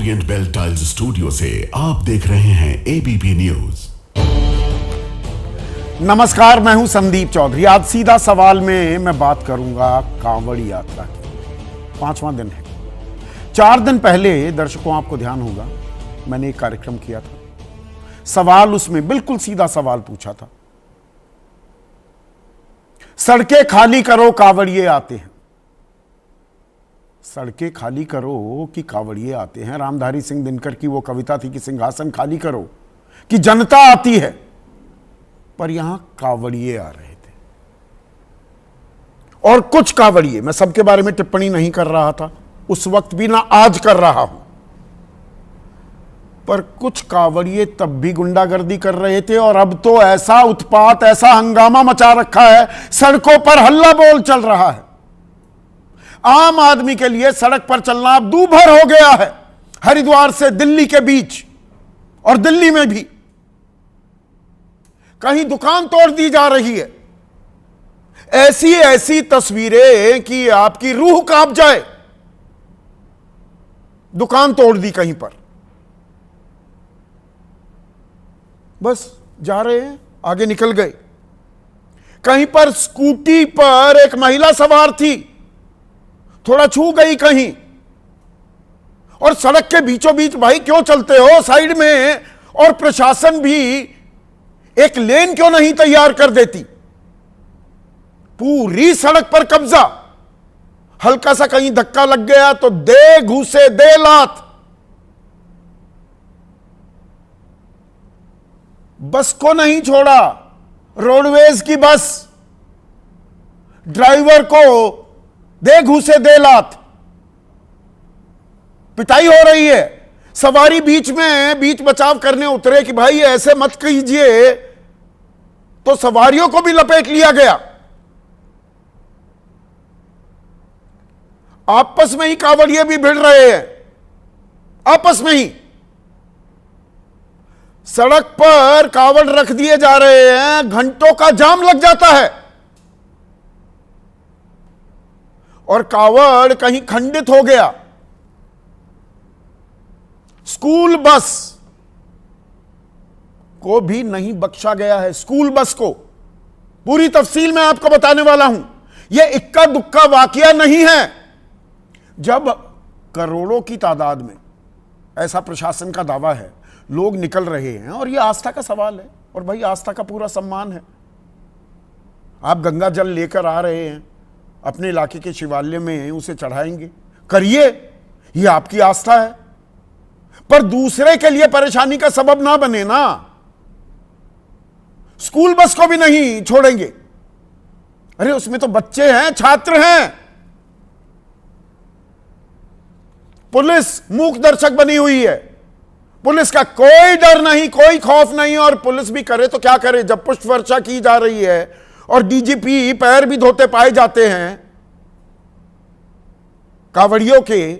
Orient bell tiles studio से आप देख रहे हैं एबीपी न्यूज। नमस्कार, मैं हूं संदीप चौधरी। आज सीधा सवाल में मैं बात करूंगा कांवड़ यात्रा की। 5वां दिन है। 4 दिन पहले दर्शकों आपको ध्यान होगा मैंने एक कार्यक्रम किया था। सवाल उसमें बिल्कुल सीधा सवाल पूछा था, सड़कें खाली करो कांवड़िए आते हैं। सड़कें खाली करो कि कांवड़िए आते हैं। रामधारी सिंह दिनकर की वो कविता थी कि सिंहासन खाली करो कि जनता आती है, पर यहां कांवड़िए आ रहे थे। और कुछ कांवड़िए, मैं सबके बारे में टिप्पणी नहीं कर रहा था उस वक्त भी, ना आज कर रहा हूं, पर कुछ कांवड़िए तब भी गुंडागर्दी कर रहे थे और अब तो ऐसा उत्पात, ऐसा हंगामा मचा रखा है, सड़कों पर हल्ला बोल चल रहा है। आम आदमी के लिए सड़क पर चलना अब दूभर हो गया है। हरिद्वार से दिल्ली के बीच और दिल्ली में भी कहीं दुकान तोड़ दी जा रही है। ऐसी ऐसी तस्वीरें कि आपकी रूह कांप जाए। दुकान तोड़ दी कहीं पर, बस जा रहे हैं, आगे निकल गए। कहीं पर स्कूटी पर एक महिला सवार थी, थोड़ा छू गई कहीं, और सड़क के बीचों बीच भाई क्यों चलते हो साइड में? और प्रशासन भी एक लेन क्यों नहीं तैयार कर देती? पूरी सड़क पर कब्जा। हल्का सा कहीं धक्का लग गया तो दे घूसे, दे लात। बस को नहीं छोड़ा, रोडवेज की बस, ड्राइवर को दे घूसे, दे लात। पिटाई हो रही है। सवारी बीच बचाव करने उतरे कि भाई ऐसे मत कीजिए, तो सवारियों को भी लपेट लिया गया। आपस में ही कांवड़िए भी भिड़ रहे हैं, आपस में ही। सड़क पर कांवड़ रख दिए जा रहे हैं, घंटों का जाम लग जाता है। और कांवड़ कहीं खंडित हो गया। स्कूल बस को भी नहीं बख्शा गया है। स्कूल बस को पूरी तफसील मैं आपको बताने वाला हूं। यह इक्का दुक्का वाकया नहीं है। जब करोड़ों की तादाद में, ऐसा प्रशासन का दावा है, लोग निकल रहे हैं, और यह आस्था का सवाल है, और भाई आस्था का पूरा सम्मान है। आप गंगा जल लेकर आ रहे हैं, अपने इलाके के शिवालय में उसे चढ़ाएंगे, करिए, यह आपकी आस्था है, पर दूसरे के लिए परेशानी का सबब ना बने ना। स्कूल बस को भी नहीं छोड़ेंगे। अरे उसमें तो बच्चे हैं, छात्र हैं। पुलिस मूक दर्शक बनी हुई है। पुलिस का कोई डर नहीं, कोई खौफ नहीं, और पुलिस भी करे तो क्या करे जब पुष्प वर्षा की जा रही है और डीजीपी पैर भी धोते पाए जाते हैं कांवड़ियों के,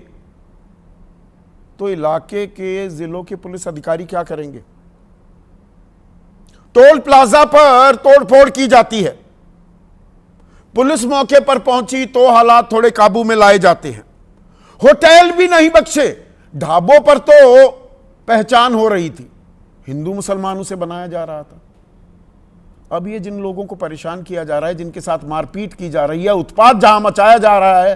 तो इलाके के जिलों के पुलिस अधिकारी क्या करेंगे? टोल प्लाजा पर तोड़फोड़ की जाती है। पुलिस मौके पर पहुंची तो हालात थोड़े काबू में लाए जाते हैं। होटल भी नहीं बख्शे। ढाबों पर तो पहचान हो रही थी, हिंदू मुसलमानों से बनाया जा रहा था। अब ये जिन लोगों को परेशान किया जा रहा है, जिनके साथ मारपीट की जा रही है, उत्पात जहां मचाया जा रहा है,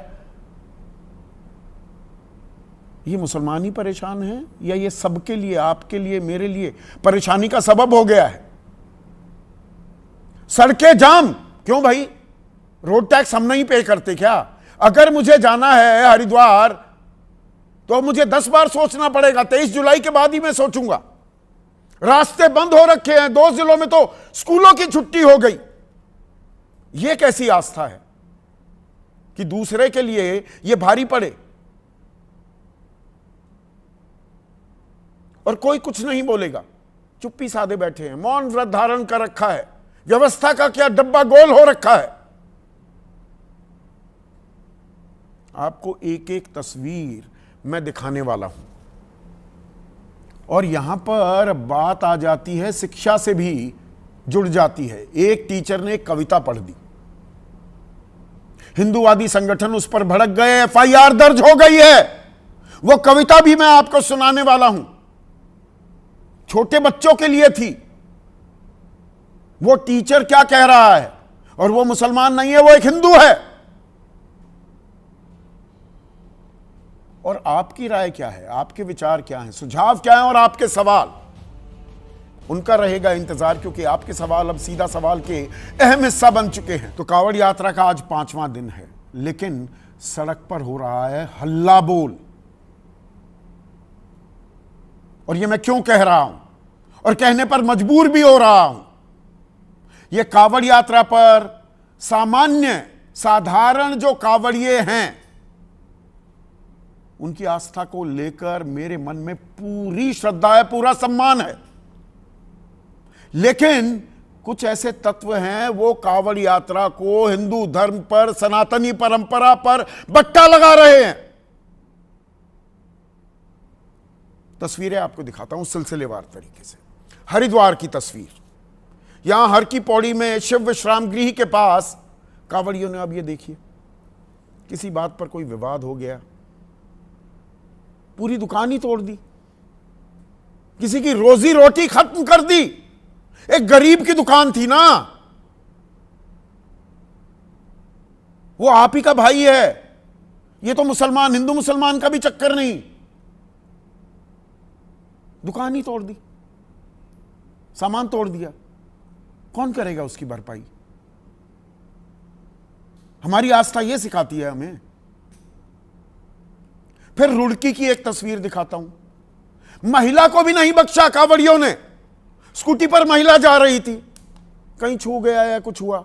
ये मुसलमान ही परेशान हैं या ये सबके लिए, आपके लिए, मेरे लिए परेशानी का सबब हो गया है? सड़कें जाम क्यों भाई? रोड टैक्स हम नहीं पे करते क्या? अगर मुझे जाना है हरिद्वार तो मुझे 10 बार सोचना पड़ेगा। 23 जुलाई के बाद ही मैं सोचूंगा। रास्ते बंद हो रखे हैं, 2 जिलों में तो स्कूलों की छुट्टी हो गई। यह कैसी आस्था है कि दूसरे के लिए यह भारी पड़े और कोई कुछ नहीं बोलेगा? चुप्पी साधे बैठे हैं, मौन व्रत धारण कर रखा है। व्यवस्था का क्या डब्बा गोल हो रखा है? आपको एक एक तस्वीर मैं दिखाने वाला हूं, और यहां पर बात आ जाती है, शिक्षा से भी जुड़ जाती है। एक टीचर ने एक कविता पढ़ दी, हिंदूवादी संगठन उस पर भड़क गए, एफआईआर दर्ज हो गई है। वो कविता भी मैं आपको सुनाने वाला हूं, छोटे बच्चों के लिए थी। वो टीचर क्या कह रहा है, और वो मुसलमान नहीं है, वो एक हिंदू है। और आपकी राय क्या है, आपके विचार क्या हैं, सुझाव क्या है, और आपके सवाल, उनका रहेगा इंतजार, क्योंकि आपके सवाल अब सीधा सवाल के अहम हिस्सा बन चुके हैं। तो कांवड़ यात्रा का आज 5वां दिन है, लेकिन सड़क पर हो रहा है हल्ला बोल। और ये मैं क्यों कह रहा हूं, और कहने पर मजबूर भी हो रहा हूं। यह कांवड़ यात्रा पर सामान्य साधारण जो कांवड़िए हैं, उनकी आस्था को लेकर मेरे मन में पूरी श्रद्धा है, पूरा सम्मान है। लेकिन कुछ ऐसे तत्व हैं, वो कांवड़ यात्रा को हिंदू धर्म पर, सनातनी परंपरा पर बट्टा लगा रहे हैं। तस्वीरें आपको दिखाता हूं सिलसिलेवार तरीके से। हरिद्वार की तस्वीर, यहां हर की पौड़ी में शिव विश्राम गृह के पास कांवड़ियों ने, अब ये देखिए, किसी बात पर कोई विवाद हो गया, पूरी दुकान ही तोड़ दी, किसी की रोजी रोटी खत्म कर दी। एक गरीब की दुकान थी ना, वो आप ही का भाई है। ये तो मुसलमान, हिंदू मुसलमान का भी चक्कर नहीं, दुकान ही तोड़ दी, सामान तोड़ दिया। कौन करेगा उसकी भरपाई? हमारी आस्था यह सिखाती है हमें। फिर रुड़की की एक तस्वीर दिखाता हूं, महिला को भी नहीं बख्शा कांवड़ियों ने। स्कूटी पर महिला जा रही थी, कहीं छू गया या कुछ हुआ,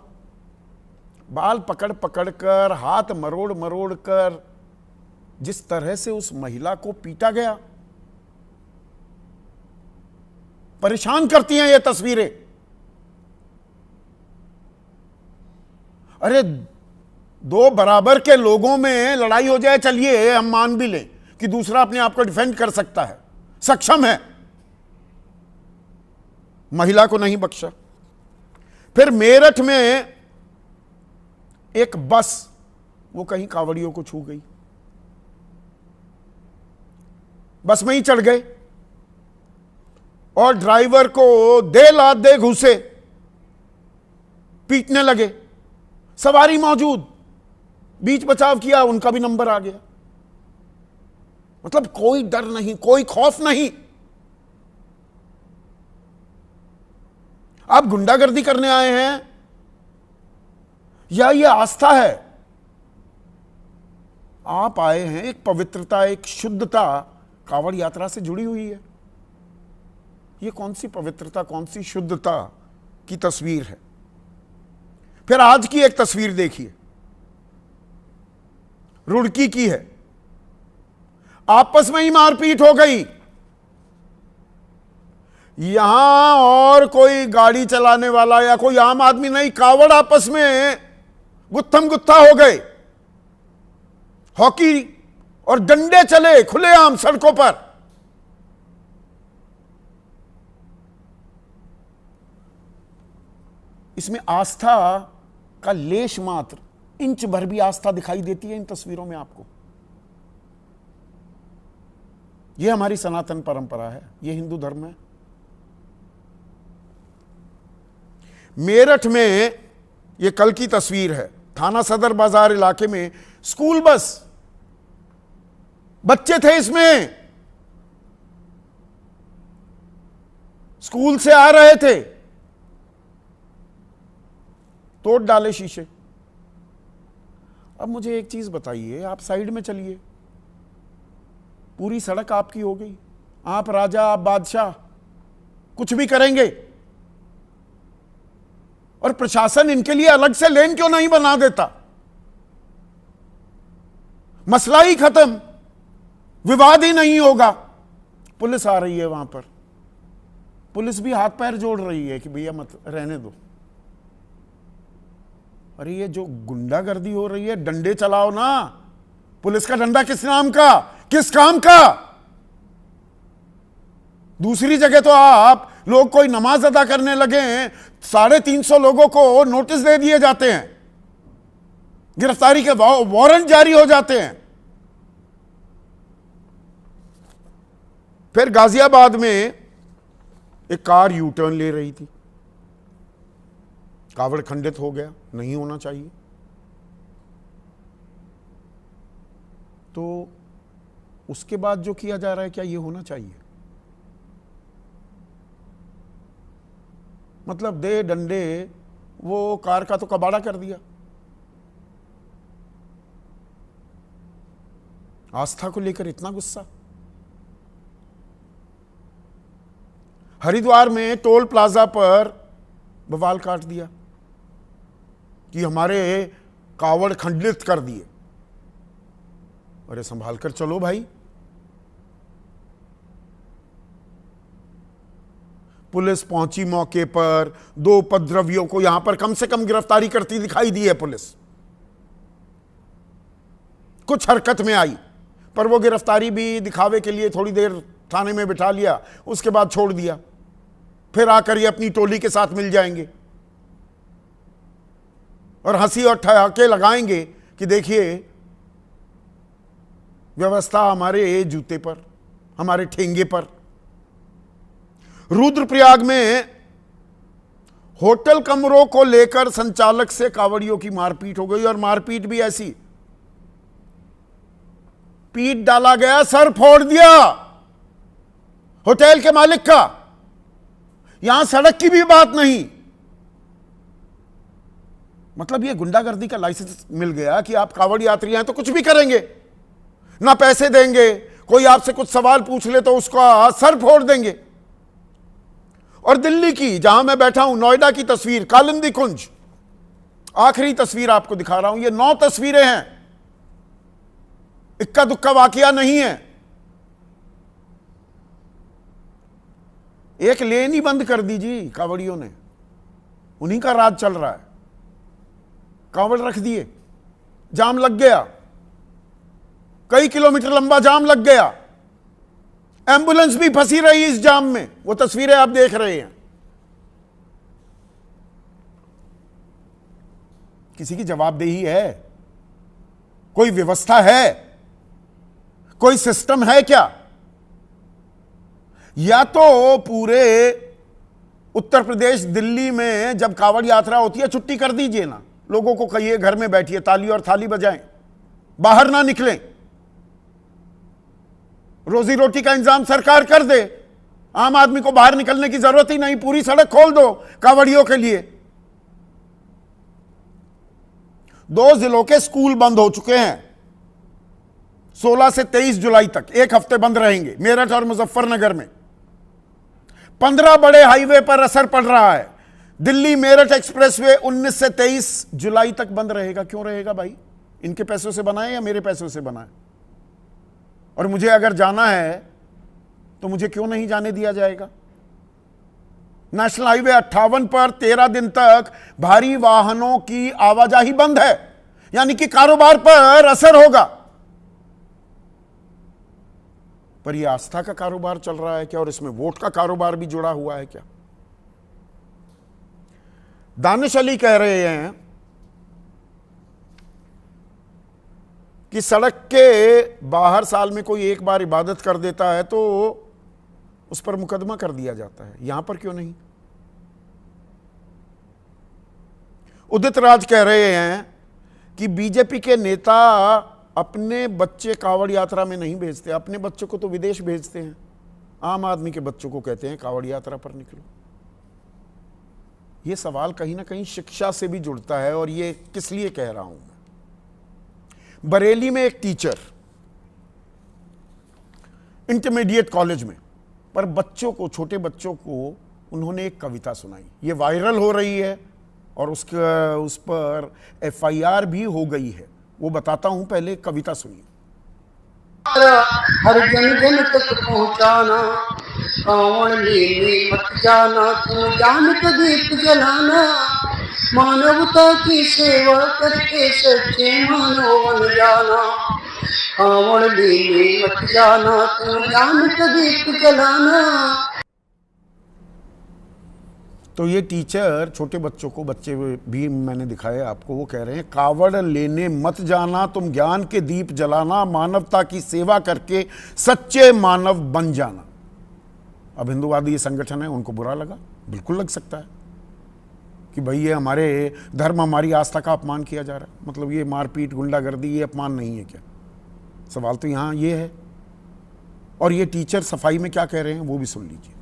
बाल पकड़ पकड़ कर, हाथ मरोड़ मरोड़ कर जिस तरह से उस महिला को पीटा गया, परेशान करती हैं ये तस्वीरें। अरे दो बराबर के लोगों में लड़ाई हो जाए, चलिए हम मान भी लें कि दूसरा अपने आप को डिफेंड कर सकता है, सक्षम है, महिला को नहीं बख्शा। फिर मेरठ में एक बस, वो कहीं कांवड़ियों को छू गई, बस में ही चढ़ गए और ड्राइवर को दे लात दे घुसे, पीटने लगे। सवारी मौजूद, बीच बचाव किया, उनका भी नंबर आ गया। मतलब कोई डर नहीं, कोई खौफ नहीं। आप गुंडागर्दी करने आए हैं या ये आस्था है? आप आए हैं, एक पवित्रता, एक शुद्धता कांवड़ यात्रा से जुड़ी हुई है। ये कौन सी पवित्रता, कौन सी शुद्धता की तस्वीर है? फिर आज की एक तस्वीर देखिए, रुड़की की है। आपस में ही मारपीट हो गई। यहां और कोई गाड़ी चलाने वाला या कोई आम आदमी नहीं, कांवड़ आपस में गुत्थम गुत्था हो गए। हॉकी और डंडे चले खुलेआम सड़कों पर। इसमें आस्था का लेश मात्र, इंच भर भी आस्था दिखाई देती है इन तस्वीरों में आपको? यह हमारी सनातन परंपरा है, यह हिंदू धर्म है। मेरठ में यह कल की तस्वीर है, थाना सदर बाजार इलाके में स्कूल बस, बच्चे थे इसमें, स्कूल से आ रहे थे, तोड़ डाले शीशे। अब मुझे एक चीज बताइए, आप साइड में चलिए, पूरी सड़क आपकी हो गई, आप राजा, आप बादशाह, कुछ भी करेंगे, और प्रशासन इनके लिए अलग से लेन क्यों नहीं बना देता? मसला ही खत्म, विवाद ही नहीं होगा। पुलिस आ रही है वहां पर, पुलिस भी हाथ पैर जोड़ रही है कि भैया मत रहने दो। अरे ये जो गुंडागर्दी हो रही है, डंडे चलाओ ना। पुलिस का डंडा किस नाम का, किस काम का? दूसरी जगह तो आप लोग कोई नमाज अदा करने लगे हैं, 350 लोगों को नोटिस दे दिए जाते हैं, गिरफ्तारी के वारंट जारी हो जाते हैं। फिर गाजियाबाद में एक कार यू टर्न ले रही थी, कावड़ खंडित हो गया, नहीं होना चाहिए। तो उसके बाद जो किया जा रहा है, क्या ये होना चाहिए? मतलब दे डंडे, वो कार का तो कबाड़ा कर दिया। आस्था को लेकर इतना गुस्सा। हरिद्वार में टोल प्लाजा पर बवाल काट दिया कि हमारे कावड़ खंडित कर दिए। अरे संभाल कर चलो भाई। पुलिस पहुंची मौके पर, 2 उपद्रवियों को यहां पर कम से कम गिरफ्तारी करती दिखाई दी है पुलिस। कुछ हरकत में आई, पर वो गिरफ्तारी भी दिखावे के लिए थोड़ी देर थाने में बिठा लिया, उसके बाद छोड़ दिया। फिर आकर ये अपनी टोली के साथ मिल जाएंगे और हंसी और ठहाके लगाएंगे कि देखिए व्यवस्था हमारे जूते पर, हमारे ठेंगे पर। रुद्रप्रयाग में होटल कमरों को लेकर संचालक से कावड़ियों की मारपीट हो गई, और मारपीट भी ऐसी, पीट डाला गया, सर फोड़ दिया होटल के मालिक का। यहां सड़क की भी बात नहीं। मतलब ये गुंडागर्दी का लाइसेंस मिल गया कि आप कावड़ यात्री हैं तो कुछ भी करेंगे, ना पैसे देंगे, कोई आपसे कुछ सवाल पूछ ले तो उसका सर फोड़ देंगे। और दिल्ली की, जहां मैं बैठा हूं, नोएडा की तस्वीर, कालिंदी कुंज, आखिरी तस्वीर आपको दिखा रहा हूं। ये 9 तस्वीरें हैं, इक्का दुक्का वाकया नहीं है। एक लेन ही बंद कर दी जी कावड़ियों ने, उन्हीं का राज चल रहा है। कावड़ रख दिए, जाम लग गया, कई किलोमीटर लंबा जाम लग गया, एम्बुलेंस भी फंसी रही इस जाम में। वो तस्वीरें आप देख रहे हैं। किसी की जवाबदेही है? कोई व्यवस्था है? कोई सिस्टम है क्या? या तो पूरे उत्तर प्रदेश, दिल्ली में जब कावड़ यात्रा होती है, छुट्टी कर दीजिए ना, लोगों को कहिए घर में बैठिए, ताली और थाली बजाएं, बाहर ना निकलें, रोजी रोटी का इंतजाम सरकार कर दे, आम आदमी को बाहर निकलने की जरूरत ही नहीं, पूरी सड़क खोल दो कावड़ियों के लिए। 2 जिलों के स्कूल बंद हो चुके हैं 16 से 23 जुलाई तक, 1 हफ्ते बंद रहेंगे। मेरठ और मुजफ्फरनगर में 15 बड़े हाईवे पर असर पड़ रहा है। दिल्ली मेरठ एक्सप्रेसवे 19 से 23 जुलाई तक बंद रहेगा। क्यों रहेगा भाई? इनके पैसों से बना है या मेरे पैसों से बना है? और मुझे अगर जाना है तो मुझे क्यों नहीं जाने दिया जाएगा? नेशनल हाईवे 58 पर 13 दिन तक भारी वाहनों की आवाजाही बंद है, यानी कि कारोबार पर असर होगा। पर यह आस्था का कारोबार चल रहा है क्या? और इसमें वोट का कारोबार भी जुड़ा हुआ है क्या? दानिश अली कह रहे हैं कि सड़क के बाहर साल में कोई एक बार इबादत कर देता है तो उस पर मुकदमा कर दिया जाता है, यहां पर क्यों नहीं? उदित राज कह रहे हैं कि बीजेपी के नेता अपने बच्चे कावड़ यात्रा में नहीं भेजते, अपने बच्चों को तो विदेश भेजते हैं। आम आदमी के बच्चों को कहते हैं कावड़ यात्रा पर निकलो। यह सवाल कहीं ना कहीं शिक्षा से भी जुड़ता है, और यह किस लिए कह रहा हूं मैं। बरेली में एक टीचर इंटरमीडिएट कॉलेज में, पर बच्चों को, छोटे बच्चों को उन्होंने एक कविता सुनाई। ये वायरल हो रही है और उस पर FIR भी हो गई है। वो बताता हूं, पहले कविता सुनिए। हर जन जन तक पहुंचाना, कावड़ लेने मत जाना, तू जान का दीप जलाना, मानवता की सेवा करके सच्चे मानव बन जाना, कावड़ लेने मत जाना, तू जान का दीप जलाना। तो ये टीचर छोटे बच्चों को, बच्चे भी मैंने दिखाए आपको, वो कह रहे हैं कावड़ लेने मत जाना, तुम ज्ञान के दीप जलाना, मानवता की सेवा करके सच्चे मानव बन जाना। अब हिंदूवादी संगठन है, उनको बुरा लगा, बिल्कुल लग सकता है कि भाई ये हमारे धर्म, हमारी आस्था का अपमान किया जा रहा है। मतलब ये मारपीट, गुंडागर्दी, ये अपमान नहीं है क्या? सवाल तो यहाँ ये है। और ये टीचर सफाई में क्या कह रहे हैं वो भी सुन लीजिए।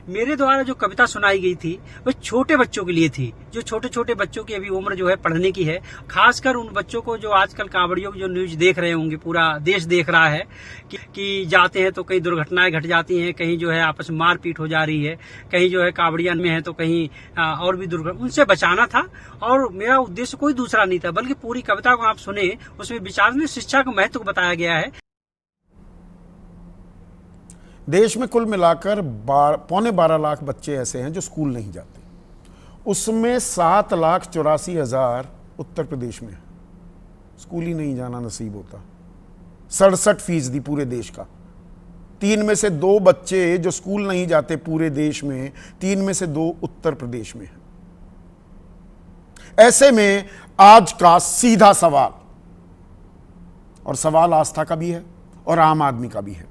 मेरे द्वारा जो कविता सुनाई गई थी वो छोटे बच्चों के लिए थी, जो छोटे छोटे बच्चों की अभी उम्र जो है पढ़ने की है। खासकर उन बच्चों को जो आजकल कांवड़ियों की जो न्यूज देख रहे होंगे, पूरा देश देख रहा है कि जाते हैं तो कहीं दुर्घटनाएं घट जाती हैं, कहीं जो है आपस में मारपीट हो जा रही है, कहीं जो है कांवड़िया में है तो कहीं और भी दुर्घटना, उनसे बचाना था। और मेरा उद्देश्य कोई दूसरा नहीं था, बल्कि पूरी कविता को आप सुने, उसमें विचार में शिक्षा के महत्व को बताया गया है। देश में कुल मिलाकर 12.25 लाख बच्चे ऐसे हैं जो स्कूल नहीं जाते। उसमें 7,84,000 उत्तर प्रदेश में है, स्कूल ही नहीं जाना नसीब होता। 67% पूरे देश का। 3 में से 2 बच्चे जो स्कूल नहीं जाते पूरे देश में, 3 में से 2 उत्तर प्रदेश में है। ऐसे में आज का सीधा सवाल, और सवाल आस्था का भी है और आम आदमी का भी है।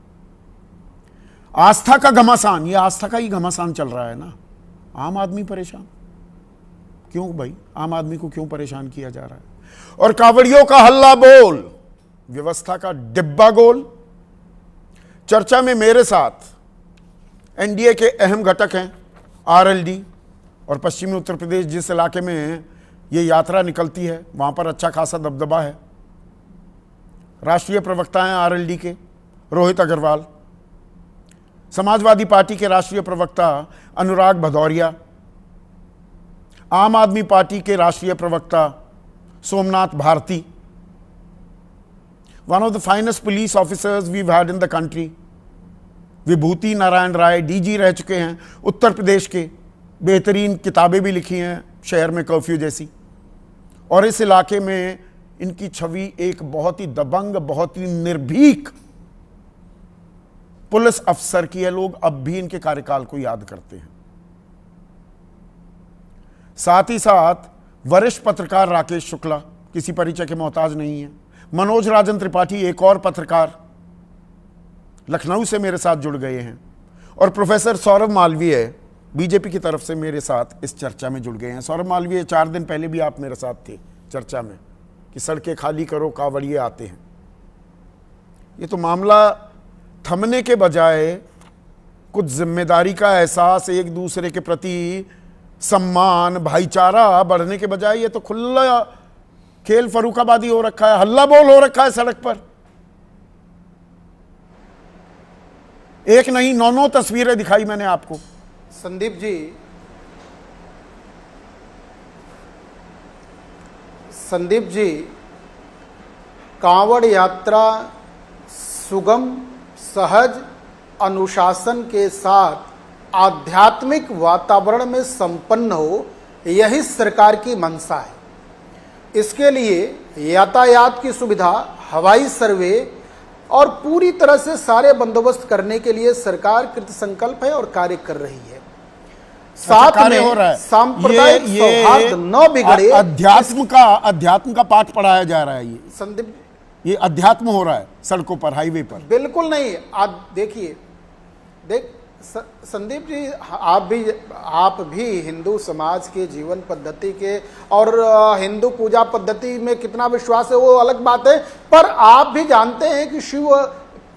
आस्था का घमासान, ये आस्था का ही घमासान चल रहा है ना। आम आदमी परेशान क्यों भाई? आम आदमी को क्यों परेशान किया जा रहा है? और कांवड़ियों का हल्ला बोल, व्यवस्था का डिब्बा गोल। चर्चा में मेरे साथ एनडीए के अहम घटक हैं आरएलडी, और पश्चिमी उत्तर प्रदेश जिस इलाके में ये यात्रा निकलती है वहां पर अच्छा खासा दबदबा है। राष्ट्रीय प्रवक्ता हैं आरएलडी के रोहित अग्रवाल, समाजवादी पार्टी के राष्ट्रीय प्रवक्ता अनुराग भदौरिया, आम आदमी पार्टी के राष्ट्रीय प्रवक्ता Somnath Bharti, one of the finest police officers we had in the country, Vibhuti Narayan Rai DG रह चुके हैं उत्तर प्रदेश के, बेहतरीन किताबें भी लिखी हैं शहर में कर्फ्यू जैसी। और इस इलाके में इनकी छवि एक बहुत ही दबंग, बहुत ही निर्भीक पुलिस अफसर की है। लोग अब भी इनके कार्यकाल को याद करते हैं। साथ ही साथ वरिष्ठ पत्रकार राकेश शुक्ला किसी परिचय के मोहताज नहीं है। मनोज राजन त्रिपाठी एक और पत्रकार लखनऊ से मेरे साथ जुड़ गए हैं, और प्रोफेसर सौरभ मालवीय बीजेपी की तरफ से मेरे साथ इस चर्चा में जुड़ गए हैं। सौरभ मालवीय, 4 दिन पहले भी आप मेरे साथ थे चर्चा में कि सड़कें खाली करो, कांवड़िए आते हैं। ये तो मामला थमने के बजाय कुछ जिम्मेदारी का एहसास, एक दूसरे के प्रति सम्मान, भाईचारा बढ़ने के बजाय ये तो खुला खेल फरूखाबादी हो रखा है, हल्ला बोल हो रखा है सड़क पर। एक नहीं 9 तस्वीरें दिखाई मैंने आपको। संदीप जी, कांवड़ यात्रा सुगम, सहज, अनुशासन के साथ आध्यात्मिक वातावरण में संपन्न हो, यही सरकार की मंशा है। इसके लिए यातायात की सुविधा, हवाई सर्वे और पूरी तरह से सारे बंदोबस्त करने के लिए सरकार कृत संकल्प है और कार्य कर रही है। साथ में सांप्रदायिक सौहार्द न बिगड़े, अध्यात्म का पाठ पढ़ाया जा रहा है। ये संदीप, ये अध्यात्म हो रहा है सड़कों पर, हाईवे पर। बिल्कुल नहीं। आज देखिए, संदीप जी, आप भी हिंदू समाज के जीवन पद्धति के और हिंदू पूजा पद्धति में कितना विश्वास है वो अलग बात है, पर आप भी जानते हैं कि शिव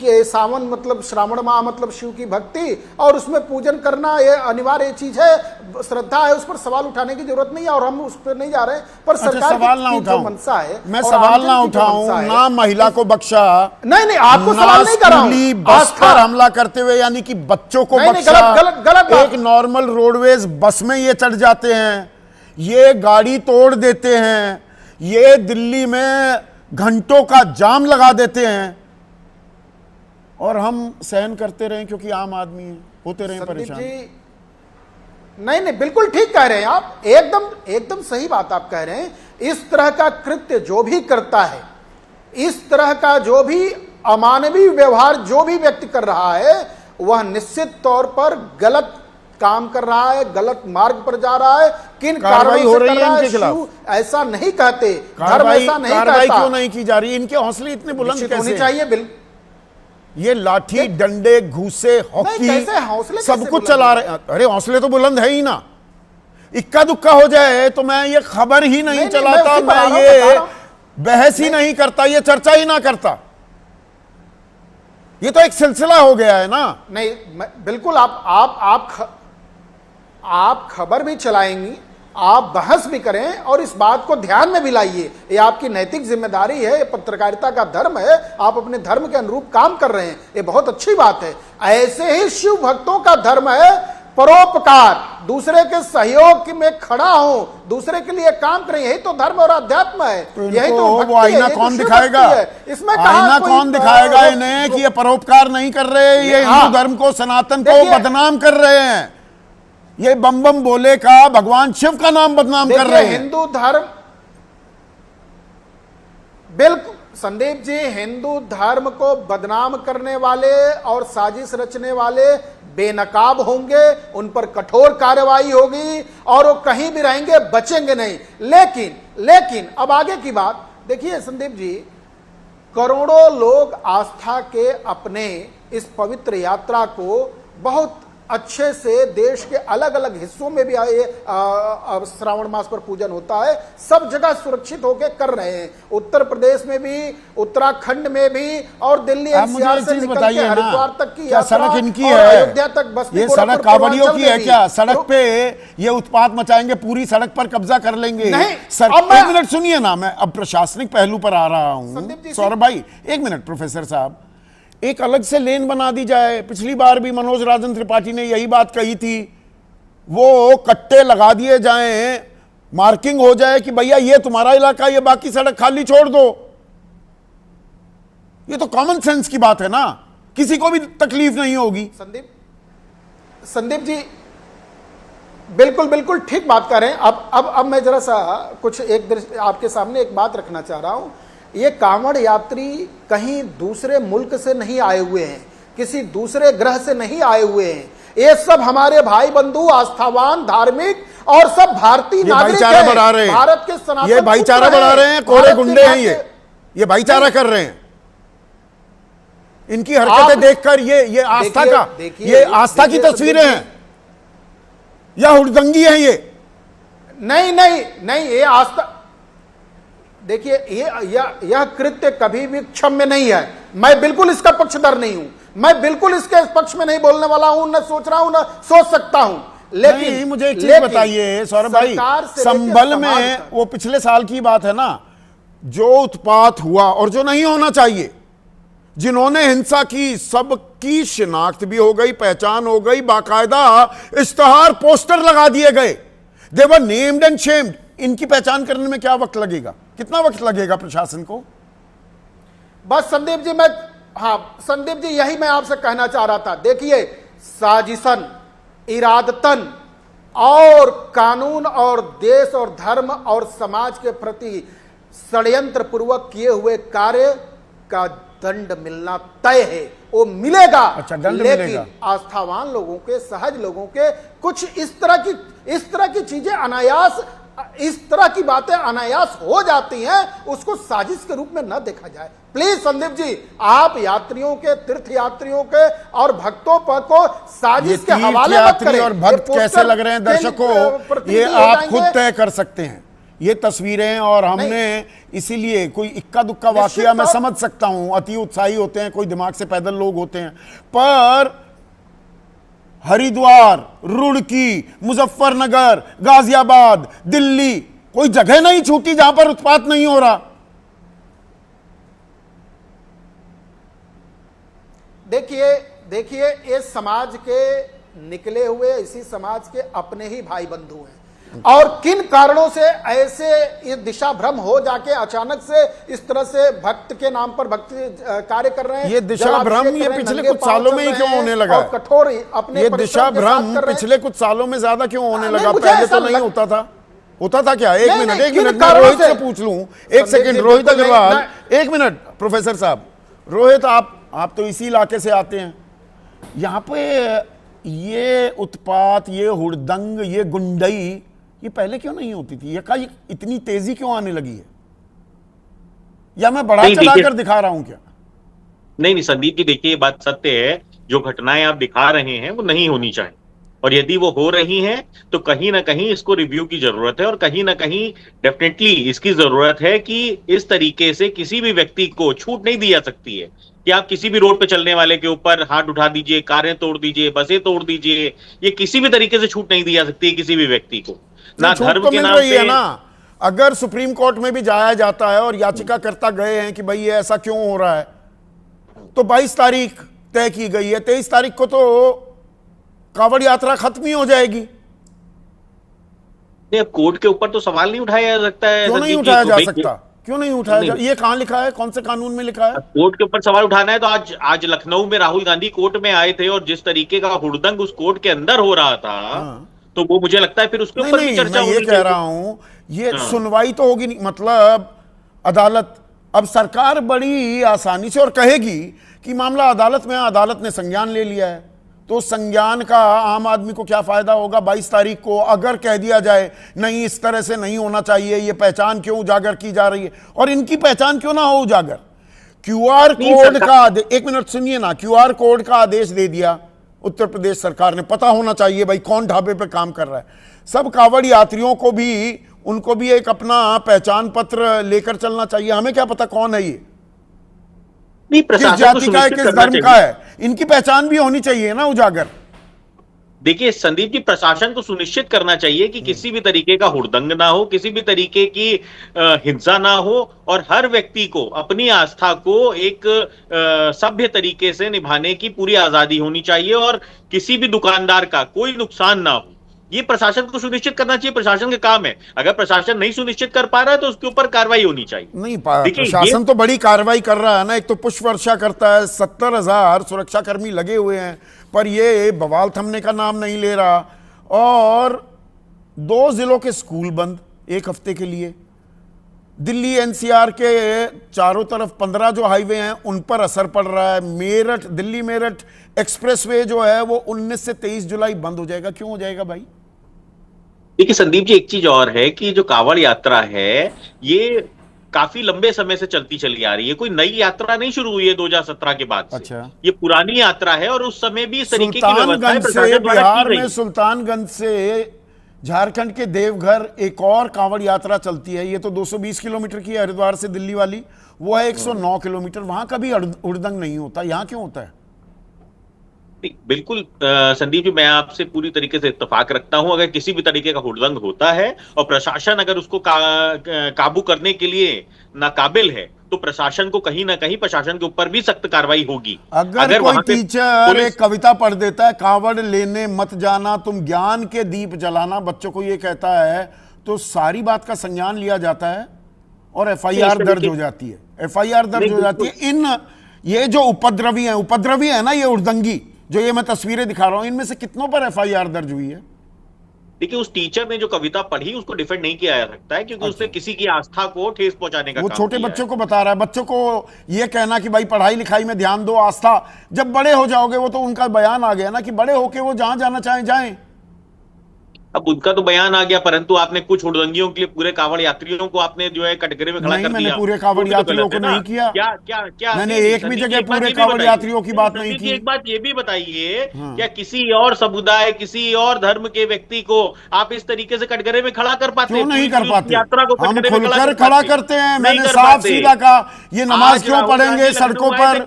के सावन मतलब श्रावण माह मतलब शिव की भक्ति और उसमें पूजन करना ये अनिवार्य चीज है, श्रद्धा है, उस पर सवाल उठाने की जरूरत नहीं है और हम उस पर नहीं जा रहे हैं। पर सरकार सवाल ना उठाऊं, मनसा है, मैं सवाल ना उठाऊं, ना महिला को बख्शा, नहीं आपको सवाल नहीं कर रहा हूं, बस पर हमला करते हुए, यानी कि बच्चों को बख्शा। गलत एक नॉर्मल रोडवेज बस में ये चढ़ जाते हैं, ये गाड़ी तोड़ देते हैं, ये दिल्ली में घंटों का जाम लगा देते हैं, और हम सहन करते रहें क्योंकि आम आदमी है, होते रहें परेशान। नहीं बिल्कुल ठीक कह रहे हैं आप, एकदम सही बात आप कह रहे हैं। इस तरह का कृत्य जो भी करता है, इस तरह का जो भी अमानवीय व्यवहार जो भी व्यक्ति कर रहा है, वह निश्चित तौर पर गलत काम कर रहा है, गलत मार्ग पर जा रहा है। किन कार्रवाई हो रही है इनके खिलाफ? ऐसा नहीं कहते, धर्म ऐसा नहीं कहता। क्यों नहीं की जा रही? इनके हौसले इतने बुलंद कैसे होने चाहिए? ये लाठी डंडे घूसे हॉकी कैसे हौसले सब कैसे कुछ बुलंद चला रहे। अरे हौसले तो बुलंद है ही ना, इक्का दुक्का हो जाए तो मैं ये खबर ही नहीं चलाता, मैं मैं बता ये रहा हूं। बहस ही नहीं करता, ये चर्चा ही ना करता। ये तो एक सिलसिला हो गया है ना। नहीं बिल्कुल, आप खबर भी चलाएंगी, आप बहस भी करें और इस बात को ध्यान में भी लाइए। ये आपकी नैतिक जिम्मेदारी है, ये पत्रकारिता का धर्म है, आप अपने धर्म के अनुरूप काम कर रहे हैं, ये बहुत अच्छी बात है। ऐसे ही शिव भक्तों का धर्म है परोपकार, दूसरे के सहयोग में खड़ा हो, दूसरे के लिए काम करें, यही तो धर्म और अध्यात्म है। यही तो वो आईना कौन दिखाएगा? इसमें आईना कौन दिखाएगा इन्हें कि ये परोपकार नहीं कर रहे, ये हिंदू धर्म को, सनातन को बदनाम कर रहे हैं, ये बम बम बोले का भगवान शिव का नाम बदनाम कर रहे हैं। हिंदू धर्म, बिल्कुल संदीप जी, हिंदू धर्म को बदनाम करने वाले और साजिश रचने वाले बेनकाब होंगे, उन पर कठोर कार्रवाई होगी और वो कहीं भी रहेंगे, बचेंगे नहीं। लेकिन अब आगे की बात देखिए संदीप जी, करोड़ों लोग आस्था के अपने इस पवित्र यात्रा को बहुत अच्छे से देश के अलग अलग हिस्सों में भी आए, श्रावण मास पर पूजन होता है, सब जगह सुरक्षित होकर कर रहे हैं, उत्तर प्रदेश में भी, उत्तराखंड में भी, और दिल्ली एनसीआर से निकल के हरिद्वार तक की क्या सड़क इनकी है? अयोध्या तक, बस्ती, ये सड़क कांवड़ियों की है क्या? सड़क पे ये उत्पात मचाएंगे, पूरी सड़क पर कब्जा कर लेंगे। नहीं, एक मिनट सुनिए ना, मैं अब प्रशासनिक पहलू पर आ रहा हूं। सौरभ भाई एक मिनट, प्रोफेसर साहब, एक अलग से लेन बना दी जाए। पिछली बार भी मनोज राजन त्रिपाठी ने यही बात कही थी, वो कट्टे लगा दिए जाएं, मार्किंग हो जाए कि भैया ये तुम्हारा इलाका, ये बाकी सड़क खाली छोड़ दो। ये तो कॉमन सेंस की बात है ना, किसी को भी तकलीफ नहीं होगी। संदीप जी बिल्कुल ठीक बात कर रहे हैं। अब मैं जरा सा कुछ आपके सामने एक बात रखना चाह रहा हूं। ये कांवड़ यात्री कहीं दूसरे मुल्क से नहीं आए हुए हैं, किसी दूसरे ग्रह से नहीं आए हुए हैं, ये सब हमारे भाई बंधु, आस्थावान, धार्मिक और सब भारतीय नागरिक हैं, भारत के सनातन, ये भाईचारा बढ़ा रहे हैं, कोरे गुंडे हैं ये भाईचारा कर रहे हैं। इनकी हरकतें देखकर ये आस्था का, ये आस्था की तस्वीरें हैं या हुड़दंगी है ये? नहीं, ये आस्था, देखिए यह कृत्य कभी भी क्षम्य नहीं है। मैं बिल्कुल इसका पक्षधर नहीं हूं, मैं बिल्कुल इसके पक्ष में नहीं बोलने वाला हूं, न सोच रहा हूं, न सोच सकता हूं। लेकिन मुझे एक चीज बताइए सौरभ भाई, संभल में वो पिछले साल की बात है ना, जो उत्पात हुआ और जो नहीं होना चाहिए, जिन्होंने हिंसा की, सबकी शिनाख्त भी हो गई, पहचान हो गई, बाकायदा इश्तहार पोस्टर लगा दिए गए, दे वर नेम्ड एंड शेम्ड। इनकी पहचान करने में क्या वक्त लगेगा, कितना वक्त लगेगा प्रशासन को? बस संदीप जी यही मैं आपसे कहना चाह रहा था। देखिए, साजिशन, इरादतन और कानून और देश और धर्म और समाज के प्रति षड्यंत्र पूर्वक किए हुए कार्य का दंड मिलना तय है, वो मिलेगा। अच्छा, दंड लेकिन मिलेगा। आस्थावान लोगों के, सहज लोगों के कुछ इस तरह की चीजें अनायास, इस तरह की बातें अनायास हो जाती हैं, उसको साजिश के रूप में न देखा जाए। प्लीज संदीप जी, आप यात्रियों के, तीर्थ यात्रियों के और भक्तों पर को साजिश के हवाले मत करें। और भक्त कैसे लग रहे हैं दर्शकों, ये आप खुद तय कर सकते हैं। ये तस्वीरें, और हमने इसीलिए कोई इक्का दुक्का वाकया मैं समझ सकता हूं, अति उत्साही होते हैं, कोई दिमाग से पैदल लोग होते हैं, पर हरिद्वार, रुड़की, मुजफ्फरनगर, गाजियाबाद, दिल्ली, कोई जगह नहीं छूटी जहां पर उत्पात नहीं हो रहा। देखिए ये समाज के निकले हुए, इसी समाज के अपने ही भाई बंधु हैं, और किन कारणों से ऐसे ये दिशा भ्रम हो जाके अचानक से इस तरह से भक्त के नाम पर भक्ति कार्य कर रहे हैं। ये दिशा भ्रम ये पिछले कुछ सालों में ही क्यों होने लगा? कठोर अपने, ये दिशा भ्रम पिछले कुछ सालों में ज्यादा क्यों होने लगा? पहले तो नहीं होता था। होता था क्या? एक मिनट मैं रोहित से पूछ लूं, एक सेकंड। रोहित अग्रवाल, एक मिनट। प्रोफेसर साहब, रोहित आप तो इसी इलाके से आते हैं, यहाँ पे ये उत्पात, ये हुड़दंग, ये गुंडई, ये पहले क्यों नहीं होती थी? ये इतनी तेजी क्यों आने लगी है? या मैं बढ़ा चढ़ा कर दिखा रहा हूं क्या? नहीं नहीं संदीप जी, देखिए ये बात सत्य है, जो घटनाएं आप दिखा रहे हैं वो नहीं होनी चाहिए, और यदि वो हो रही हैं तो कहीं ना कहीं इसको रिव्यू की जरूरत है, और कहीं ना कहीं डेफिनेटली इसकी जरूरत है कि इस तरीके से किसी भी व्यक्ति को छूट नहीं दी जा सकती है कि आप किसी भी रोड पे चलने वाले के ऊपर हाथ उठा दीजिए, कारें तोड़ दीजिए, बसें तोड़ दीजिए। ये किसी भी तरीके से छूट नहीं दी जा सकती है किसी भी व्यक्ति को, ना छूट धर्म तो के मिल नाम रही है पे। ना। अगर सुप्रीम कोर्ट में भी जाया जाता है और याचिकाकर्ता गए हैं कि भाई ये ऐसा क्यों हो रहा है, तो 22 तारीख तय की गई है, 23 तारीख को तो कांवड़ यात्रा खत्म ही हो जाएगी। नहीं, अब कोर्ट के ऊपर तो सवाल नहीं उठाया जा सकता है क्यों नहीं संदीप जी, उठाया तो जा भाई सकता? क्यों नहीं उठाया नहीं। जा? ये कहां लिखा है, कौन से कानून में लिखा है? कोर्ट के ऊपर सवाल उठाना है तो आज लखनऊ में राहुल गांधी कोर्ट में आए थे, और जिस तरीके का हुड़दंग उस कोर्ट के अंदर हो रहा था, तो वो मुझे लगता है फिर उसके नहीं ऊपर भी नहीं, चर्चा मैं ये होनी कह चाहिए। रहा हूं, ये सुनवाई तो होगी नहीं, मतलब अदालत, अब सरकार बड़ी आसानी से और कहेगी कि मामला अदालत में है, अदालत ने संज्ञान ले लिया है, तो संज्ञान का आम आदमी को क्या फायदा होगा? 22 तारीख को अगर कह दिया जाए नहीं इस तरह से नहीं होना चाहिए, ये पहचान क्यों उजागर की जा रही है, और इनकी पहचान क्यों ना हो उजागर? क्यूआर कोड का एक मिनट सुनिए ना, क्यूआर कोड का आदेश दे दिया उत्तर प्रदेश सरकार ने, पता होना चाहिए भाई कौन ढाबे पे काम कर रहा है। सब कांवड़ यात्रियों को भी, उनको भी एक अपना पहचान पत्र लेकर चलना चाहिए। हमें क्या पता कौन है ये, नहीं, किस प्रशासन को जाति का है, सुनिश्चित किस करना धर्म का चाहिए। है, इनकी पहचान भी होनी चाहिए ना उजागर। देखिए संदीप जी, प्रशासन को सुनिश्चित करना चाहिए कि किसी भी तरीके का हुड़दंग ना हो, किसी भी तरीके की हिंसा ना हो, और हर व्यक्ति को अपनी आस्था को एक सभ्य तरीके से निभाने की पूरी आजादी होनी चाहिए, और किसी भी दुकानदार का कोई नुकसान ना हो, ये प्रशासन को सुनिश्चित करना चाहिए। प्रशासन का काम है, अगर प्रशासन नहीं सुनिश्चित कर पा रहा है तो उसके ऊपर कार्रवाई होनी चाहिए। नहीं, देखिए, प्रशासन तो बड़ी कार्रवाई कर रहा है ना, एक तो पुष्प वर्षा करता है, 70,000 सुरक्षाकर्मी लगे हुए हैं, पर ये बवाल थमने का नाम नहीं ले रहा, और 2 जिलों के स्कूल बंद 1 हफ्ते के लिए, दिल्ली एनसीआर के चारों तरफ 15 जो हाईवे हैं उन पर असर पड़ रहा है। मेरठ, दिल्ली मेरठ एक्सप्रेसवे जो है वो 19 से 23 जुलाई बंद हो जाएगा। क्यों हो जाएगा भाई? देखिए संदीप जी, एक चीज और है कि जो कांवड़ यात्रा है ये काफी लंबे समय से चलती चली आ रही है, कोई नई यात्रा नहीं शुरू हुई है 2017 के बाद से। अच्छा। ये पुरानी यात्रा है, और उस समय भी इस तरीके की व्यवस्थाएं सुल्तानगंज से, प्रशासन द्वारा बिहार की में गई। सुल्तानगंज से झारखंड के देवघर एक और कांवड़ यात्रा चलती है, ये तो 220 किलोमीटर की है, हरिद्वार से दिल्ली वाली, वो है 109 किलोमीटर। वहां कभी हुड़दंग नहीं होता, यहां क्यों होता है? बिल्कुल संदीप जी, मैं आपसे पूरी तरीके से इत्तेफाक रखता हूं। अगर किसी भी तरीके का हुड़दंग होता है और प्रशासन अगर उसको काबू करने के लिए नाकाबिल है, तो प्रशासन को कहीं ना कहीं प्रशासन के ऊपर भी सख्त कार्रवाई होगी। अगर कोई टीचर एक कविता पढ़ देता है, कांवड़ लेने मत जाना तुम ज्ञान के दीप जलाना, बच्चों को ये कहता है, तो सारी बात का संज्ञान लिया जाता है और एफआईआर दर्ज हो जाती है। एफआईआर दर्ज हो जाती है। ये जो उपद्रवी है ना, ये उड़दंगी जो ये मैं तस्वीरें दिखा रहा हूं, इनमें से कितनों पर एफआईआर दर्ज हुई है? देखिए, उस टीचर ने जो कविता पढ़ी उसको डिफेंड नहीं किया जा सकता है, क्योंकि उसने किसी की आस्था को ठेस पहुंचाने का वो काम छोटे किया बच्चों को बता रहा है। बच्चों को ये कहना कि भाई पढ़ाई लिखाई में ध्यान दो, आस्था, जब बड़े हो जाओगे, वो तो उनका बयान आ गया ना कि बड़े होके वो जहां जाना चाहें जाएं। अब उनका तो बयान आ गया, परंतु आपने कुछ हुड़दंगियों के लिए पूरे कांवड़ यात्रियों को आपने जो है कटघरे में खड़ा कर दिया। मैंने पूरे कांवड़ यात्रियों को नहीं किया। क्या मैंने एक भी जगह पूरे कांवड़ यात्रियों की बात नहीं की। एक बात ये भी बताइए, क्या किसी और समुदाय, किसी और धर्म के व्यक्ति को आप इस तरीके से कटघरे में खड़ा कर पाते? क्यों नहीं कर पाते? यात्रा को हम खुलकर खड़ा करते हैं। मैंने साफ सीधा कहा, ये नमाज क्यों पढ़ेंगे सड़कों पर,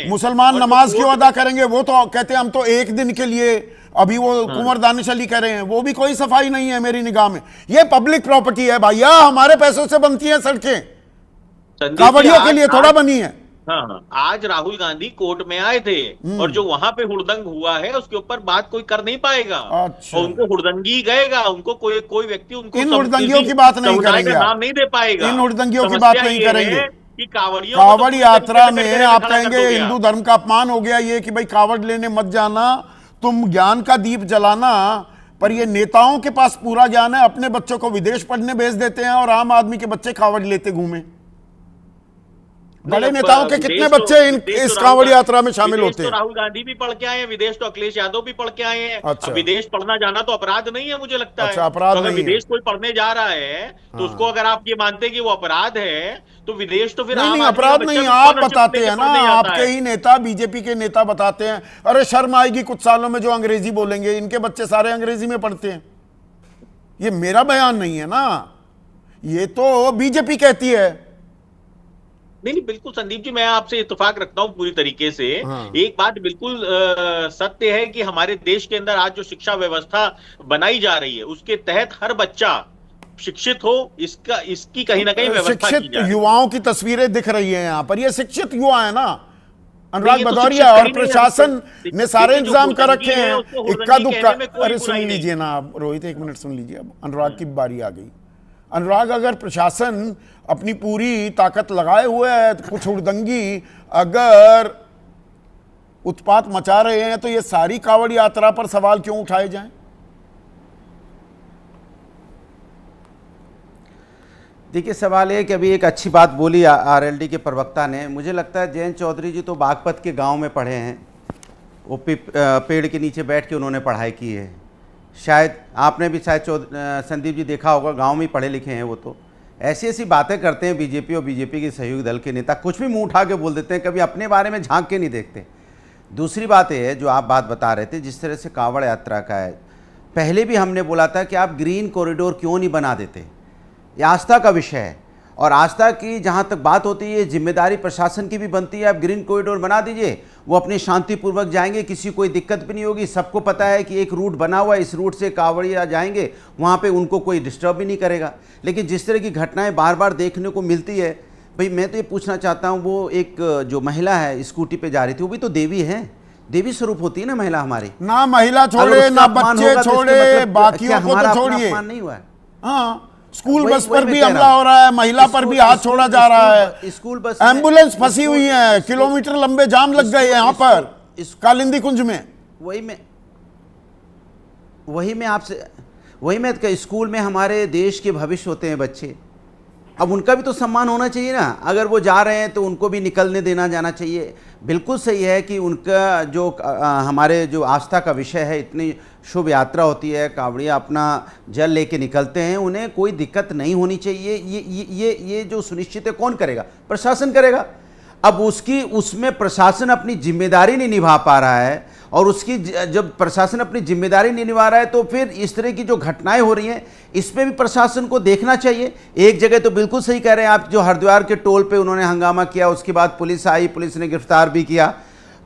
मुसलमान नमाज क्यों अदा करेंगे? वो तो कहते हैं हम तो एक दिन के लिए, अभी वो कुंवर दानिश अली कह रहे हैं, वो भी कोई सफाई नहीं है मेरी निगाह में। ये पब्लिक प्रॉपर्टी है भैया, हमारे पैसों से बनती हैं सड़कें, कांवड़ियों के लिए थोड़ा बनी है। हाँ, आज राहुल गांधी कोर्ट में आए थे और जो वहां पे हुड़दंग हुआ है उसके ऊपर बात कोई कर नहीं पाएगा। अच्छा। और उनको हुड़दंगी गएगा, उनको कोई व्यक्ति उनको इन हुड़दंगियों की बात नहीं करेंगे, नाम नहीं दे पाएगा। इन हुड़दंगियों की बात नहीं करेंगे कि कांवड़ यात्रा में आप कहेंगे हिंदू धर्म का अपमान हो गया ये कि भाई कांवड़ लेने मत जाना, तुम ज्ञान का दीप जलाना। पर ये नेताओं के पास पूरा ज्ञान है, अपने बच्चों को विदेश पढ़ने भेज देते हैं और आम आदमी के बच्चे कांवड़ लेते घूमे। बड़े नेताओं के कितने बच्चे इस कांवड़ यात्रा में शामिल होते हैं? राहुल गांधी भी पढ़ के आए हैं, विदेश तो अखिलेश यादव भी पढ़ के आए हैं। अच्छा। विदेश पढ़ना जाना तो अपराध नहीं है, मुझे लगता है। अच्छा, अपराध तो अगर नहीं है। विदेश कोई पढ़ने जा रहा है तो उसको अगर आप ये मानते हैं कि वो अपराध है, तो विदेश तो फिर नहीं, अपराध नहीं, आप बताते हैं ना, आपके ही नेता, बीजेपी के नेता बताते हैं अरे शर्म आएगी कुछ सालों में जो अंग्रेजी बोलेंगे, इनके बच्चे सारे अंग्रेजी में पढ़ते हैं। ये मेरा बयान नहीं है ना, ये तो बीजेपी कहती है। नहीं, बिल्कुल संदीप जी, मैं आपसे इत्तेफाक रखता हूं पूरी तरीके से। हाँ। एक बात बिल्कुल सत्य है कि हमारे देश के अंदर आज जो शिक्षा व्यवस्था बनाई जा रही है उसके तहत हर बच्चा शिक्षित हो, इसकी कहीं ना कहीं व्यवस्था की शिक्षित जा रही है। युवाओं की तस्वीरें दिख रही है यहाँ पर, ये शिक्षित युवा है ना, अनुराग ये तो भदौरिया शिक्षित और कहीं नहीं है, प्रशासन ने सारे देखिए, जो इंतजाम कर हुड़दंगी रखे है, हैं। उसको इक्का हुड़दंगी दुक्का, कहने में कोई अरे सुन बुराई नहीं। लीजिए ना आप रोहित, एक मिनट सुन लीजिए, अब अनुराग की बारी आ गई। अनुराग, अगर प्रशासन अपनी पूरी ताकत लगाए हुए है तो कुछ हुड़दंगी अगर उत्पात मचा रहे हैं तो ये सारी कांवड़ यात्रा पर सवाल क्यों उठाए जाएं? देखिए, सवाल है कि अभी एक अच्छी बात बोली आरएलडी के प्रवक्ता ने। मुझे लगता है जयंत चौधरी जी तो बागपत के गांव में पढ़े हैं, वो पेड़ के नीचे बैठ के उन्होंने पढ़ाई की है। शायद आपने भी शायद संदीप जी देखा होगा, गांव में पढ़े लिखे हैं वो। तो ऐसी ऐसी बातें करते हैं बीजेपी और बीजेपी के सहयोगी दल के नेता, कुछ भी मुंह उठा के बोल देते हैं, कभी अपने बारे में झांक के नहीं देखते। दूसरी बात यह है, जो आप बात बता रहे थे जिस तरह से कांवड़ यात्रा का है, पहले भी हमने बोला था कि आप ग्रीन कॉरिडोर क्यों नहीं बना देते। ये आस्था का विषय है, और आस्था की जहाँ तक बात होती है, जिम्मेदारी प्रशासन की भी बनती है। आप ग्रीन कॉरिडोर बना दीजिए, वो अपने शांतिपूर्वक जाएंगे, किसी कोई दिक्कत भी नहीं होगी। सबको पता है कि एक रूट बना हुआ है, इस रूट से कांवड़िया जाएंगे, वहाँ पे उनको कोई डिस्टर्ब भी नहीं करेगा। लेकिन जिस तरह की घटनाएं बार बार देखने को मिलती है, भाई मैं तो ये पूछना चाहता हूँ, वो एक जो महिला है स्कूटी पे जा रही थी, वो भी तो देवी है, देवी स्वरूप होती है ना महिला हमारी। ना महिला छोड़े, ना बच्चे छोड़े, बाकियों को तो छोड़िए। नहीं हुआ है। हाँ, स्कूल बस पर भी हमला हो रहा है, महिला पर भी हाथ छोड़ा जा रहा है, स्कूल बस, एम्बुलेंस फंसी हुई है, किलोमीटर लंबे जाम लग गए यहाँ पर कालिंदी कुंज में। वही मैं स्कूल में हमारे देश के भविष्य होते हैं बच्चे, अब उनका भी तो सम्मान होना चाहिए ना। अगर वो जा रहे हैं तो उनको भी निकलने देना जाना चाहिए। बिल्कुल सही है कि उनका जो हमारे जो आस्था का विषय है, इतनी शुभ यात्रा होती है, कांवड़िया अपना जल लेके निकलते हैं, उन्हें कोई दिक्कत नहीं होनी चाहिए। ये जो सुनिश्चित है कौन करेगा? प्रशासन करेगा। अब उसमें प्रशासन अपनी जिम्मेदारी नहीं निभा पा रहा है, और उसकी जब प्रशासन अपनी जिम्मेदारी नहीं निभा रहा है तो फिर इस तरह की जो घटनाएं हो रही हैं, इस पे भी प्रशासन को देखना चाहिए। एक जगह तो बिल्कुल सही कह रहे हैं आप, जो हरिद्वार के टोल पे उन्होंने हंगामा किया, उसके बाद पुलिस आई, पुलिस ने गिरफ्तार भी किया।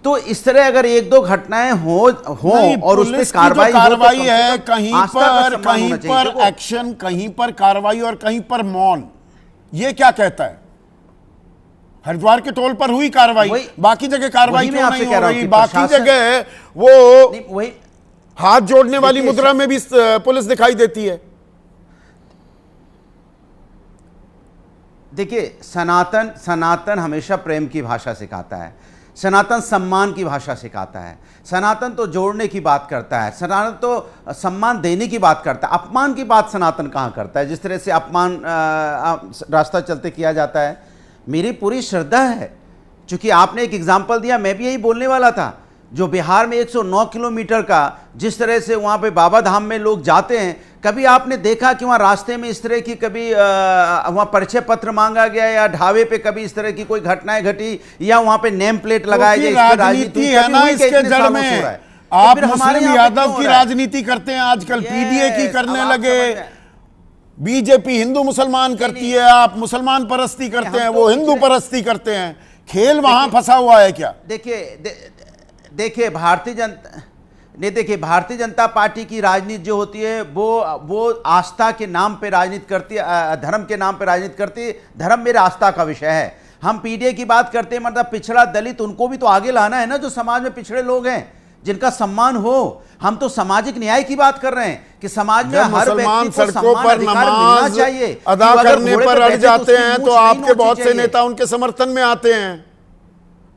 तो इस तरह अगर एक दो घटनाएं हो और उस पर कार्रवाई है, कहीं पर एक्शन, कहीं पर कार्रवाई और कहीं पर मौन, ये क्या कहता है? हरिद्वार के टोल पर हुई कार्रवाई, बाकी जगह कार्रवाई क्यों नहीं हो रही? बाकी जगह वो हाथ जोड़ने वाली मुद्रा में भी पुलिस दिखाई देती है। देखिए, सनातन हमेशा प्रेम की भाषा सिखाता है, सनातन सम्मान की भाषा सिखाता है, सनातन तो जोड़ने की बात करता है, सनातन तो सम्मान देने की बात करता है। अपमान की बात सनातन कहाँ करता है? जिस तरह से अपमान रास्ता चलते किया जाता है, मेरी पूरी श्रद्धा है। चूंकि आपने एक एग्जाम्पल दिया, मैं भी यही बोलने वाला था। जो बिहार में 109 किलोमीटर का जिस तरह से वहाँ पे बाबा धाम में लोग जाते हैं, कभी आपने देखा कि वहाँ रास्ते में इस तरह की कभी वहाँ परिचय पत्र मांगा गया, या ढाबे पे कभी इस तरह की कोई घटनाएं घटी, या वहाँ पे नेम प्लेट लगाया गया? राजनीति है ना इसके जड़ में। आप मुस्लिम यादव की राजनीति करते हैं आजकल, पीडीए की करने लगे, बीजेपी हिंदू मुसलमान करती है, आप मुसलमान परस्ती करते हैं, वो हिंदू परस्ती करते हैं। खेल वहां फंसा हुआ है क्या? देखिए भारतीय जनता पार्टी की राजनीति जो होती है वो आस्था के नाम पे राजनीति करती है, धर्म के नाम पे राजनीति करती है। धर्म मेरे आस्था का विषय है। हम पीडीए की बात करते हैं, मतलब पिछड़ा दलित, उनको भी तो आगे लाना है ना, जो समाज में पिछड़े लोग हैं, जिनका सम्मान हो। हम तो सामाजिक न्याय की बात कर रहे हैं कि समाज में हर व्यक्ति को सम्मान अधिकार मिलना चाहिए। अदा करने पर अड़ जाते हैं तो आपके बहुत से नेता उनके समर्थन में आते हैं।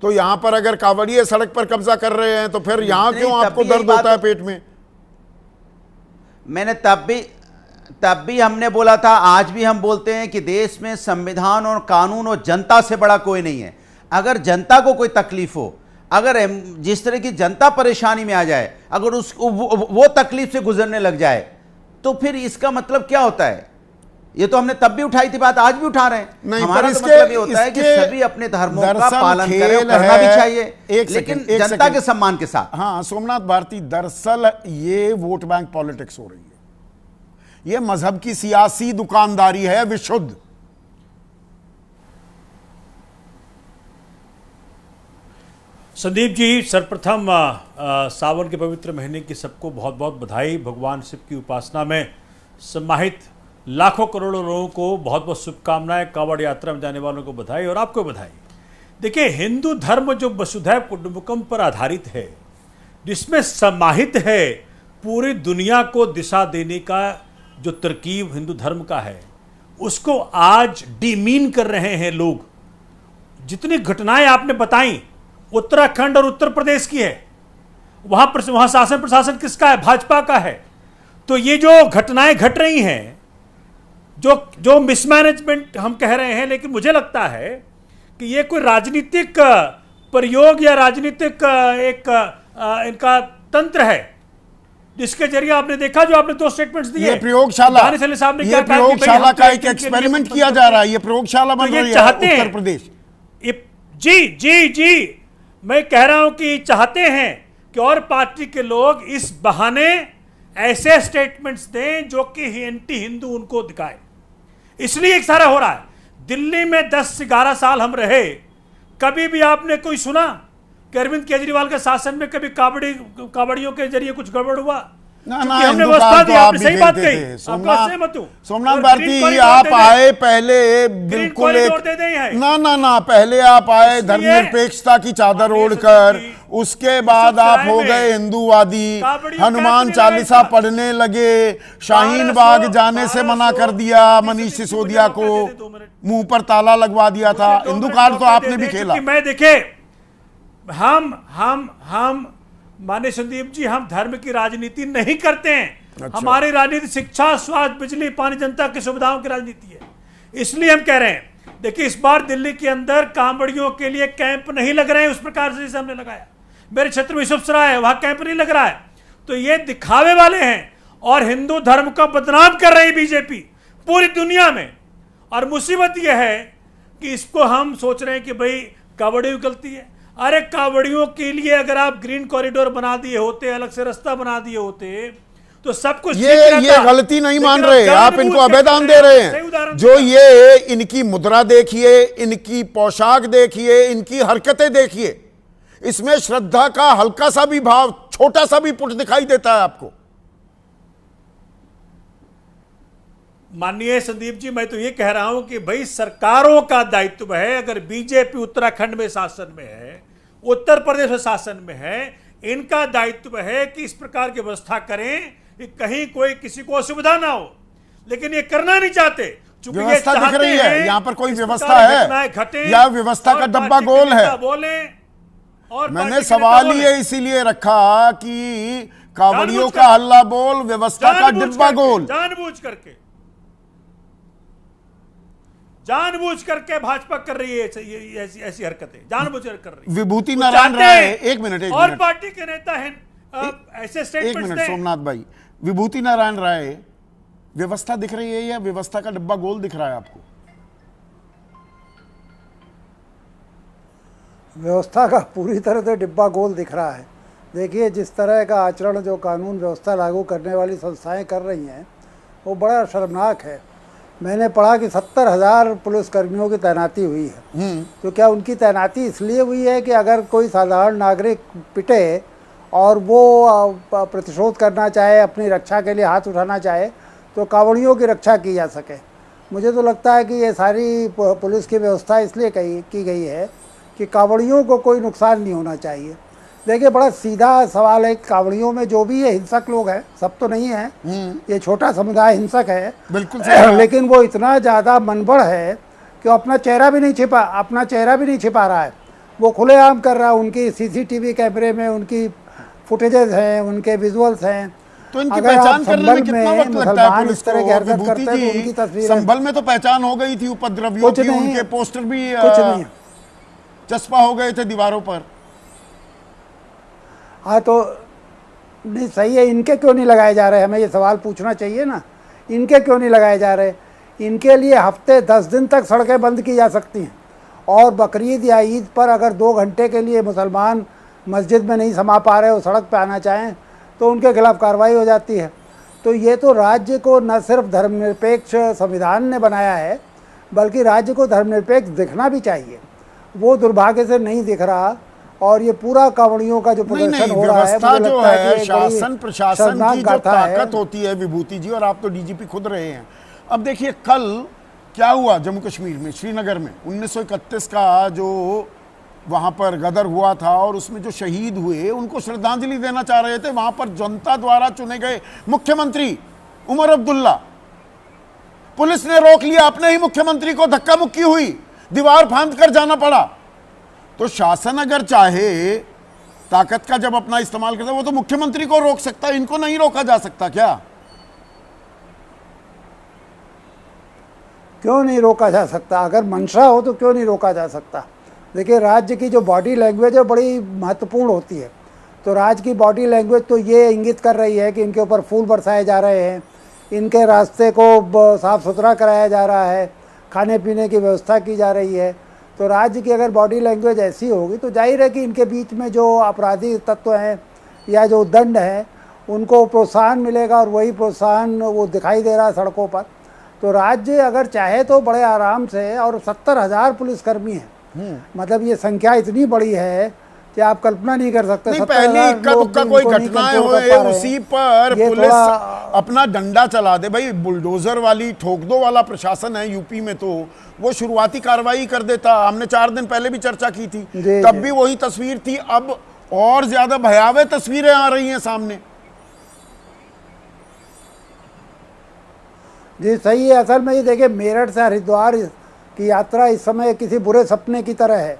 तो यहां पर अगर कांवड़िए सड़क पर कब्जा कर रहे हैं तो फिर यहां क्यों आपको दर्द होता है पेट में? मैंने तब भी तब भी हमने बोला था, आज भी हम बोलते हैं कि देश में संविधान और कानून और जनता से बड़ा कोई नहीं है। अगर जनता को कोई तकलीफ हो, अगर जिस तरह की जनता परेशानी में आ जाए, अगर वो तकलीफ से गुजरने लग जाए, तो फिर इसका मतलब क्या होता है? ये तो हमने तब भी उठाई थी बात, आज भी उठा रहे हैं। नहीं, हमारा तो मतलब ये होता है कि सभी अपने धर्मों का पालन करें, करना भी चाहिए, लेकिन जनता के सम्मान के साथ। हाँ सोमनाथ भारती, दरअसल ये वोट बैंक पॉलिटिक्स हो रही है, ये मजहब की सियासी दुकानदारी है विशुद्ध। संदीप जी, सर्वप्रथम सावन के पवित्र महीने की सबको बहुत बहुत बधाई। भगवान शिव की उपासना में समाहित लाखों करोड़ों लोगों को बहुत बहुत शुभकामनाएं। कांवड़ यात्रा में जाने वालों को बधाई और आपको बधाई। देखिए, हिंदू धर्म जो वसुधैव कुटुंबकम पर आधारित है, जिसमें समाहित है पूरी दुनिया को दिशा देने का जो तरकीब हिंदू धर्म का है, उसको आज डिमीन कर रहे हैं लोग। जितनी घटनाएं आपने बताई उत्तराखंड और उत्तर प्रदेश की है, वहां शासन प्रशासन किसका है? भाजपा का है। तो ये जो घटनाएं घट रही हैं, जो मिसमैनेजमेंट हम कह रहे हैं, लेकिन मुझे लगता है कि ये कोई राजनीतिक प्रयोग या राजनीतिक इनका तंत्र है, जिसके जरिए आपने देखा, जो आपने 2 स्टेटमेंट्स दिए। ये प्रयोगशाला, साहब ने ये प्रयोगशाला का एक एक्सपेरिमेंट किया जा रहा है, ये प्रयोगशाला बन रही है उत्तर प्रदेश। जी जी जी, मैं कह रहा हूं कि चाहते हैं कि और पार्टी के लोग इस बहाने ऐसे स्टेटमेंट्स दें जो कि एंटी हिंदू उनको दिखाए, इसलिए एक सारा हो रहा है। दिल्ली में 10 से 11 साल हम रहे, कभी भी आपने कोई सुना कि अरविंद केजरीवाल के शासन में कभी कावड़ियों के जरिए कुछ गड़बड़ हुआ? हमने व्यवस्था दी, आपने सही बात कही, सोमनाथ भारती, आप आए पहले बिल्कुल ना पहले आप आए धर्मनिरपेक्षता की चादर ओढ़कर, उसके बाद आप हो गए हिंदूवादी, हनुमान चालीसा पढ़ने लगे, शाहीन बाग जाने से मना कर दिया मनीष सिसोदिया को, मुंह पर ताला लगवा दिया था, हिंदू कार्ड तो आपने भी खेला। मैं देखे, हम माने संदीप जी, हम धर्म की राजनीति नहीं करते हैं। अच्छा। हमारी राजनीति शिक्षा, स्वास्थ्य, बिजली, पानी, जनता की सुविधाओं की राजनीति है। इसलिए हम कह रहे हैं, देखिए इस बार दिल्ली के अंदर कांवड़ियों के लिए कैंप नहीं लग रहे हैं उस प्रकार से जैसे हमने लगाया। मेरे क्षेत्र में यूसुफसराय है, वहां कैंप नहीं लग रहा है। तो ये दिखावे वाले हैं और हिंदू धर्म का बदनाम कर रही बीजेपी पूरी दुनिया में। और मुसीबत यह है कि इसको हम सोच रहे हैं कि भाई कांवड़ियों की गलती है। अरे कांवड़ियों के लिए अगर आप ग्रीन कॉरिडोर बना दिए होते, अलग से रास्ता बना दिए होते, तो सब कुछ ये गलती नहीं मान रहे, आप इनको अभेदान दे रहे हैं। जो ये इनकी मुद्रा देखिए, इनकी पोशाक देखिए, इनकी हरकतें देखिए, इसमें श्रद्धा का हल्का सा भी भाव, छोटा सा भी पुट दिखाई देता है आपको। माननीय संदीप जी, मैं तो ये कह रहा हूं कि भाई सरकारों का दायित्व है। अगर बीजेपी उत्तराखंड में शासन में है, उत्तर प्रदेश में शासन में है, इनका दायित्व है कि इस प्रकार की व्यवस्था करें कि कहीं कोई किसी को असुविधा ना हो। लेकिन ये करना नहीं चाहते, चूंकि व्यवस्था दिख रही है, यहाँ पर कोई व्यवस्था है या व्यवस्था का डब्बा गोल है? बोले और मैंने सवाल ये इसीलिए रखा कि कांवड़ियों का हल्ला बोल, व्यवस्था का डिब्बा गोल। जानबूझ करके भाजपा कर रही है ऐसी हरकतें, जानबूझ कर रही है। विभूति नारायण राय, एक मिनट और पार्टी के नेता हैं ऐसे स्टेटमेंट्स। एक मिनट सोमनाथ भाई, विभूति नारायण राय, व्यवस्था दिख रही है या व्यवस्था का डिब्बा गोल दिख रहा है आपको? व्यवस्था का पूरी तरह से डिब्बा गोल दिख रहा है। देखिए, जिस तरह का आचरण जो कानून व्यवस्था लागू करने वाली संस्थाएं कर रही हैं, वो बड़ा शर्मनाक है। मैंने पढ़ा कि 70,000 पुलिसकर्मियों की तैनाती हुई है। तो क्या उनकी तैनाती इसलिए हुई है कि अगर कोई साधारण नागरिक पिटे और वो प्रतिशोध करना चाहे, अपनी रक्षा के लिए हाथ उठाना चाहे, तो कांवड़ियों की रक्षा की जा सके? मुझे तो लगता है कि ये सारी पुलिस की व्यवस्था इसलिए की गई है कि कांवड़ियों को कोई नुकसान नहीं होना चाहिए। देखिए, बड़ा सीधा सवाल है, कांवड़ियों में जो भी ये हिंसक लोग हैं, सब तो नहीं है, ये छोटा समुदाय हिंसक है बिल्कुल, लेकिन वो इतना ज़्यादा मनबड़ है कि अपना चेहरा भी नहीं छिपा रहा है। वो खुलेआम कर रहा है। उनकी CCTV कैमरे में उनकी फुटेजेस हैं, उनके विजुअल्स हैं। तो इनकी अगर आप पहचान करने में संभल कितना में वक्त लगता है मुसलमान पुलिस इस तरह की को? हरकत विभूति करते हैं तो जी, उनकी तस्वीरें संभल में तो पहचान हो गई थी, उपद्रवियों कुछ की, नहीं, उनके पोस्टर भी कुछ नहीं। चस्पा हो गए थे दीवारों पर। हाँ तो नहीं, सही है, इनके क्यों नहीं लगाए जा रहे? हमें ये सवाल पूछना चाहिए ना, इनके क्यों नहीं लगाए जा रहे? इनके लिए हफ्ते 10 दिन तक सड़कें बंद की जा सकती हैं, और बकरीद या ईद पर अगर 2 घंटे के लिए मुसलमान मस्जिद में नहीं समा पा रहे हो, सड़क पे आना चाहें, तो उनके खिलाफ कार्रवाई हो जाती है। तो ये तो राज्य को न सिर्फ धर्मनिरपेक्ष संविधान ने बनाया है, बल्कि राज्य को धर्मनिरपेक्ष दिखना भी चाहिए। वो दुर्भाग्य से नहीं दिख रहा, और ये पूरा कांवड़ियों का जो प्रदर्शन हो रहा है, व्यवस्था मुझे जो लगता है है, कि शासन प्रशासन की जो गाथा है। ताकत होती है विभूति जी, और आप तो डीजीपी खुद रहे हैं। अब देखिए कल क्या हुआ जम्मू कश्मीर में, श्रीनगर में 1931 का जो वहां पर गदर हुआ था, और उसमें जो शहीद हुए उनको श्रद्धांजलि देना चाह रहे थे। वहां पर जनता द्वारा चुने गए मुख्यमंत्री उमर अब्दुल्ला, पुलिस ने रोक लिया, अपने ही मुख्यमंत्री को धक्का मुक्की हुई, दीवार फांद कर जाना पड़ा। तो शासन अगर चाहे ताकत का जब अपना इस्तेमाल करता है, वो तो मुख्यमंत्री को रोक सकता है, इनको नहीं रोका जा सकता क्या? क्यों नहीं रोका जा सकता? अगर मंशा हो तो क्यों नहीं रोका जा सकता? देखिए, राज्य की जो बॉडी लैंग्वेज है बड़ी महत्वपूर्ण होती है। तो राज्य की बॉडी लैंग्वेज तो ये इंगित कर रही है कि इनके ऊपर फूल बरसाए जा रहे हैं, इनके रास्ते को साफ़ सुथरा कराया जा रहा है, खाने पीने की व्यवस्था की जा रही है। तो राज्य की अगर बॉडी लैंग्वेज ऐसी होगी तो जाहिर है कि इनके बीच में जो अपराधी तत्व हैं या जो दंड हैं उनको प्रोत्साहन मिलेगा, और वही प्रोत्साहन वो दिखाई दे रहा है सड़कों पर। तो राज्य अगर चाहे तो बड़े आराम से, और 70,000 पुलिसकर्मी हैं, मतलब ये संख्या इतनी बड़ी है कि आप कल्पना नहीं कर सकते। नहीं, पहले इक्का दुक्का कोई घटनाएं हुए उसी पर पुलिस अपना डंडा चला दे। भाई बुलडोजर वाली ठोक दो वाला प्रशासन है यूपी में, तो वो शुरुआती कार्रवाई कर देता। हमने 4 दिन पहले भी चर्चा की थी, तब भी वही तस्वीर थी। अब और ज्यादा भयावह तस्वीरें आ रही हैं सामने। जी सही है। असल में ये देखिए, मेरठ से हरिद्वार की यात्रा इस समय किसी बुरे सपने की तरह है,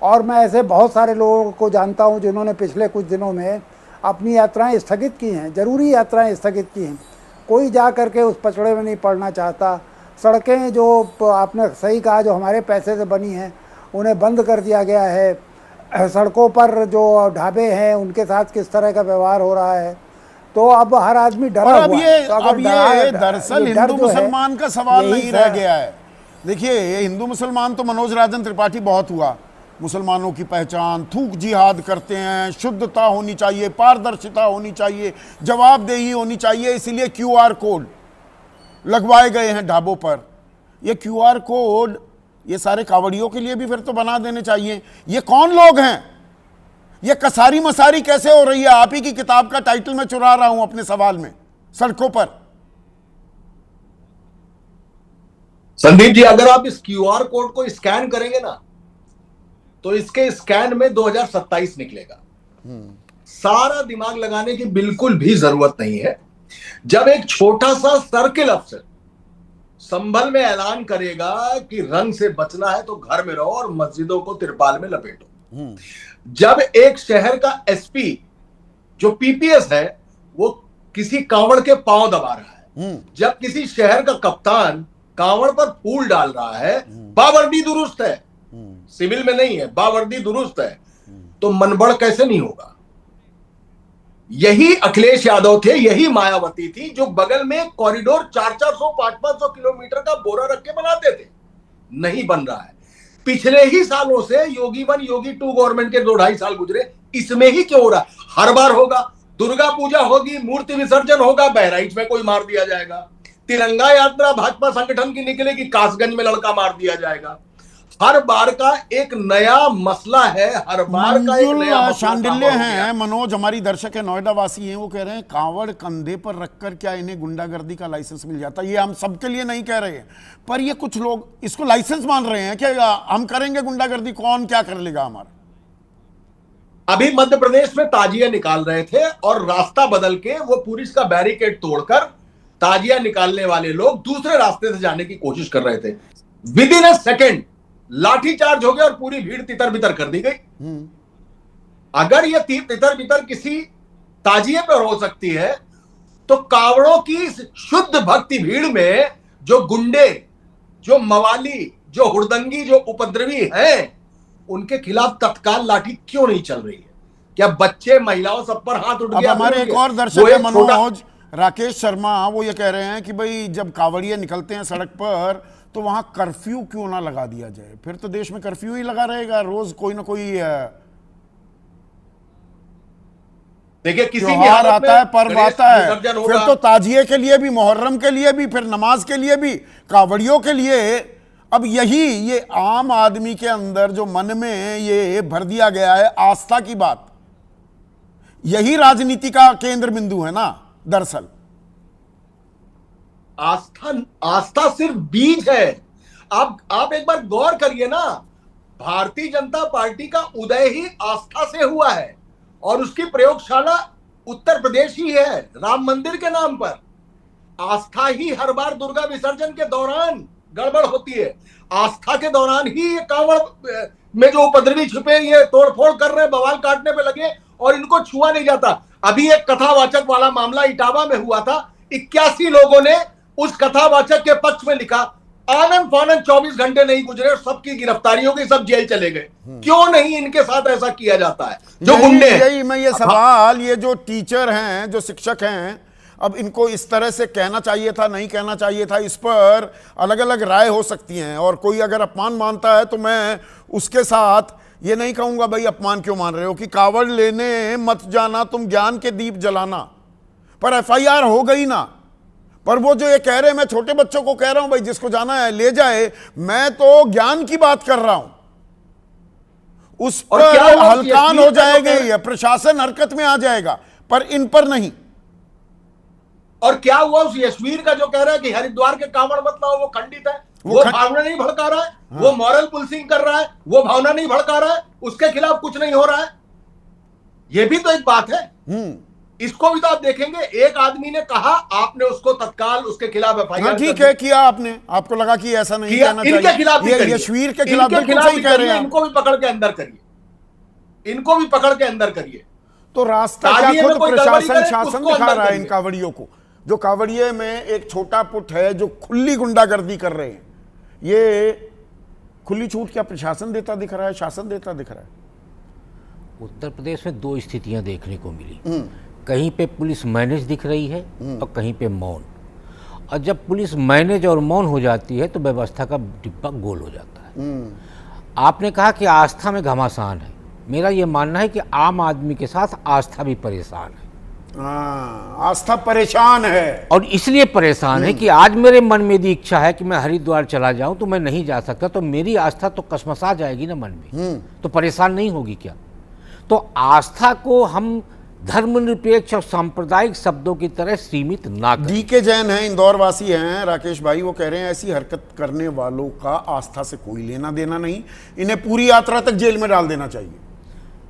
और मैं ऐसे बहुत सारे लोगों को जानता हूं जिन्होंने पिछले कुछ दिनों में अपनी यात्राएं स्थगित की हैं, ज़रूरी यात्राएं स्थगित की हैं। कोई जा करके उस पचड़े में नहीं पड़ना चाहता। सड़कें जो आपने सही कहा, जो हमारे पैसे से बनी हैं, उन्हें बंद कर दिया गया है। सड़कों पर जो ढाबे हैं उनके साथ किस तरह का व्यवहार हो रहा है, तो अब हर आदमी डरा हुआ है। तो अब ये दरअसल हिंदू मुसलमान का सवाल नहीं रह गया है। देखिए, हिंदू मुसलमान तो मनोज राजन त्रिपाठी बहुत हुआ, मुसलमानों की पहचान, थूक जिहाद करते हैं, शुद्धता होनी चाहिए, पारदर्शिता होनी चाहिए, जवाबदेही होनी चाहिए, इसीलिए QR कोड लगवाए गए हैं ढाबों पर। ये QR कोड ये सारे कावड़ियों के लिए भी फिर तो बना देने चाहिए। ये कौन लोग हैं? ये कसारी मसारी कैसे हो रही है? आप ही की किताब का टाइटल मैं चुरा रहा हूं अपने सवाल में, सड़कों पर। संदीप जी, अगर आप इस QR कोड को स्कैन करेंगे ना, तो इसके स्कैन में 2027 निकलेगा। सारा दिमाग लगाने की बिल्कुल भी जरूरत नहीं है। जब एक छोटा सा सर्किल अफसर संभल में ऐलान करेगा कि रंग से बचना है तो घर में रहो और मस्जिदों को तिरपाल में लपेटो, जब एक शहर का SP जो PPS है वो किसी कांवड़ के पांव दबा रहा है, जब किसी शहर का कप्तान कांवड़ पर फूल डाल रहा है, बावर्दी दुरुस्त है, सिविल में नहीं है, बावर्दी दुरुस्त है, तो मनबड़ कैसे नहीं होगा? यही अखिलेश यादव थे, यही मायावती थी, जो बगल में कॉरिडोर 400-400, 500-500 किलोमीटर का बोरा रख के बनाते थे। नहीं बन रहा है। पिछले ही सालों से योगी 1, योगी 2 गवर्नमेंट के 2-2.5 साल गुजरे, इसमें ही क्यों हो रहा? हर बार होगा, दुर्गा पूजा होगी, मूर्ति विसर्जन होगा, बहराइच में कोई मार दिया जाएगा, तिरंगा यात्रा भाजपा संगठन की निकलेगी, कासगंज में लड़का मार दिया जाएगा। हर बार का एक नया मसला है, हर बार का एक नया शांडिल्य हैं। मनोज हमारी दर्शक है, नोएडा वासी हैं, वो कह रहे हैं कांवड़ कंधे पर रखकर क्या इन्हें गुंडागर्दी का लाइसेंस मिल जाता? ये हम सबके लिए नहीं कह रहे हैं, पर ये कुछ लोग इसको लाइसेंस मान रहे हैं कि हम करेंगे गुंडागर्दी, कौन क्या कर लेगा हमारा। अभी मध्य प्रदेश में ताजिया निकाल रहे थे और रास्ता बदल के वो पुलिस का बैरिकेड तोड़कर ताजिया निकालने वाले लोग दूसरे रास्ते से जाने की कोशिश कर रहे थे। Within a second lathi charge हो गया और पूरी भीड़ तितर बितर कर दी गई। अगर ये तितर बितर किसी ताजिए पर हो सकती है, तो कावड़ों की इस शुद्ध भक्ति भीड़ में जो गुंडे, जो मवाली, जो हुड़दंगी, जो उपद्रवी हैं, उनके खिलाफ तत्काल लाठी क्यों नहीं चल रही है? क्या बच्चे, महिलाओं सब पर हाथ उठ गया? अब हमारे एक और दर्शक है मनोज राकेश शर्मा, वो ये कह रहे हैं कि भाई जब कांवड़िए निकलते हैं सड़क पर तो वहां कर्फ्यू क्यों ना लगा दिया जाए? फिर तो देश में कर्फ्यू ही लगा रहेगा, रोज कोई ना कोई देखिए किसी त्योहार आता है, पर्व आता है, फिर तो ताजिए के लिए भी, मुहर्रम के लिए भी, फिर नमाज के लिए भी, कांवड़ियों के लिए। अब ये आम आदमी के अंदर जो मन में ये भर दिया गया है आस्था की बात, यही राजनीति का केंद्र बिंदु है ना दरअसल। आस्था सिर्फ बीज है। आप एक बार गौर करिए ना, भारतीय जनता पार्टी का उदय ही आस्था से हुआ है और उसकी प्रयोगशाला उत्तर प्रदेश ही है, राम मंदिर के नाम पर। आस्था ही हर बार दुर्गा विसर्जन के दौरान गड़बड़ होती है, आस्था के दौरान ही ये कांवड़ में जो उपद्रवी छिपे, ये तोड़फोड़ कर रहे हैं, बवाल काटने पे लगे और इनको छुआ नहीं जाता। अभी एक कथावाचक वाला मामला इटावा में हुआ था, 81 लोगों ने उस कथावाचक के पक्ष में लिखा, आनंद फानंद 24 घंटे नहीं गुजरे और सबकी गिरफ्तारी हो गई, सब जेल चले गए। क्यों नहीं इनके साथ ऐसा किया जाता है जो गुंडे हैं? यही मैं ये सवाल, ये जो टीचर हैं, जो शिक्षक हैं, अब इनको इस तरह से कहना चाहिए था, नहीं कहना चाहिए था, इस पर अलग अलग राय हो सकती हैं। और कोई अगर अपमान मानता है तो मैं उसके साथ ये नहीं कहूंगा भाई अपमान क्यों मान रहे हो, कि कावड़ लेने मत जाना तुम ज्ञान के दीप जलाना, पर FIR हो गई ना। पर वो जो ये कह रहे हैं, मैं छोटे बच्चों को कह रहा हूं भाई जिसको जाना है ले जाए, मैं तो ज्ञान की बात कर रहा हूं, उस पर हल्कान हो जाएगी, प्रशासन हरकत में आ जाएगा, पर इन पर नहीं। और क्या हुआ उस यशवीर का जो कह रहा है कि हरिद्वार के कांवड़ मत लाओ, वो खंडित है, वो भावना नहीं भड़का रहा है, वो मॉरल पुलिसिंग कर रहा है, वो भावना नहीं भड़का रहा है, उसके खिलाफ कुछ नहीं हो रहा है। ये भी तो एक बात है, इसको भी तो आप देखेंगे। एक आदमी ने कहा, आपने उसको तत्काल उसके खिलाफ FIR ठीक है किया आपने, आपको लगा कि ऐसा नहीं कहना चाहिए, इनके खिलाफ ये यशवीर के खिलाफ बिल्कुल सही कह रहे हैं। इनको भी पकड़ के अंदर करिए, इनको भी पकड़ के अंदर करिए। तो रास्ता क्या खुद प्रशासन शासन दिखा रहा है इन कांवड़ियों को। जो कांवड़िए में एक छोटा पुट है जो खुली गुंडागर्दी कर रहे हैं, ये खुली छूट क्या प्रशासन देता दिख रहा है, शासन देता दिख रहा है? उत्तर प्रदेश में दो स्थितियां देखने को मिली, कहीं पे पुलिस मैनेज दिख रही है और कहीं पे मौन। और जब पुलिस मैनेज और मौन हो जाती है तो व्यवस्था का डिब्बा गोल हो जाता है। आपने कहा कि आस्था में घमासान है, मेरा यह मानना है कि आम आदमी के साथ आस्था भी परेशान है। आस्था परेशान है, और इसलिए परेशान है कि आज मेरे मन में यदि इच्छा है कि मैं हरिद्वार चला जाऊं तो मैं नहीं जा सकता, तो मेरी आस्था तो कसमसा जाएगी ना मन में, तो परेशान नहीं होगी क्या? तो आस्था को हम धर्मनिरपेक्ष और सांप्रदायिक शब्दों की तरह सीमित ना करें। DK जैन हैं, इंदौर वासी हैं राकेश भाई, वो कह रहे हैं ऐसी हरकत करने वालों का आस्था से कोई लेना देना नहीं, इन्हें पूरी यात्रा तक जेल में डाल देना चाहिए।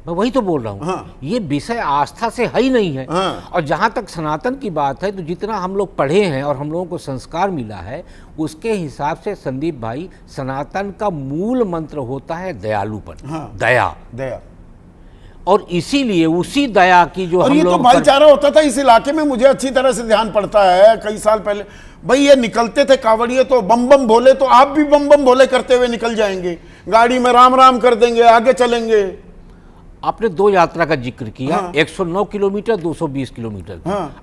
मैं वही तो बोल रहा हूँ, ये विषय आस्था से है ही नहीं है। और जहाँ तक सनातन की बात है, तो जितना हम लोग पढ़े हैं और हम लोगों को संस्कार मिला है, उसके हिसाब से संदीप भाई, सनातन का मूल मंत्र होता है दयालुपन, दया। और इसीलिए उसी दया की जो और हम ये तो भाईचारा होता था इस इलाके में, मुझे अच्छी तरह से ध्यान पड़ता है कई साल पहले। भाई ये निकलते थे कांवड़िए तो बम बम भोले, तो आप भी बम बम भोले करते हुए निकल जाएंगे, गाड़ी में राम राम कर देंगे, आगे चलेंगे। आपने दो यात्रा का जिक्र किया, 109 किलोमीटर, 220 किलोमीटर।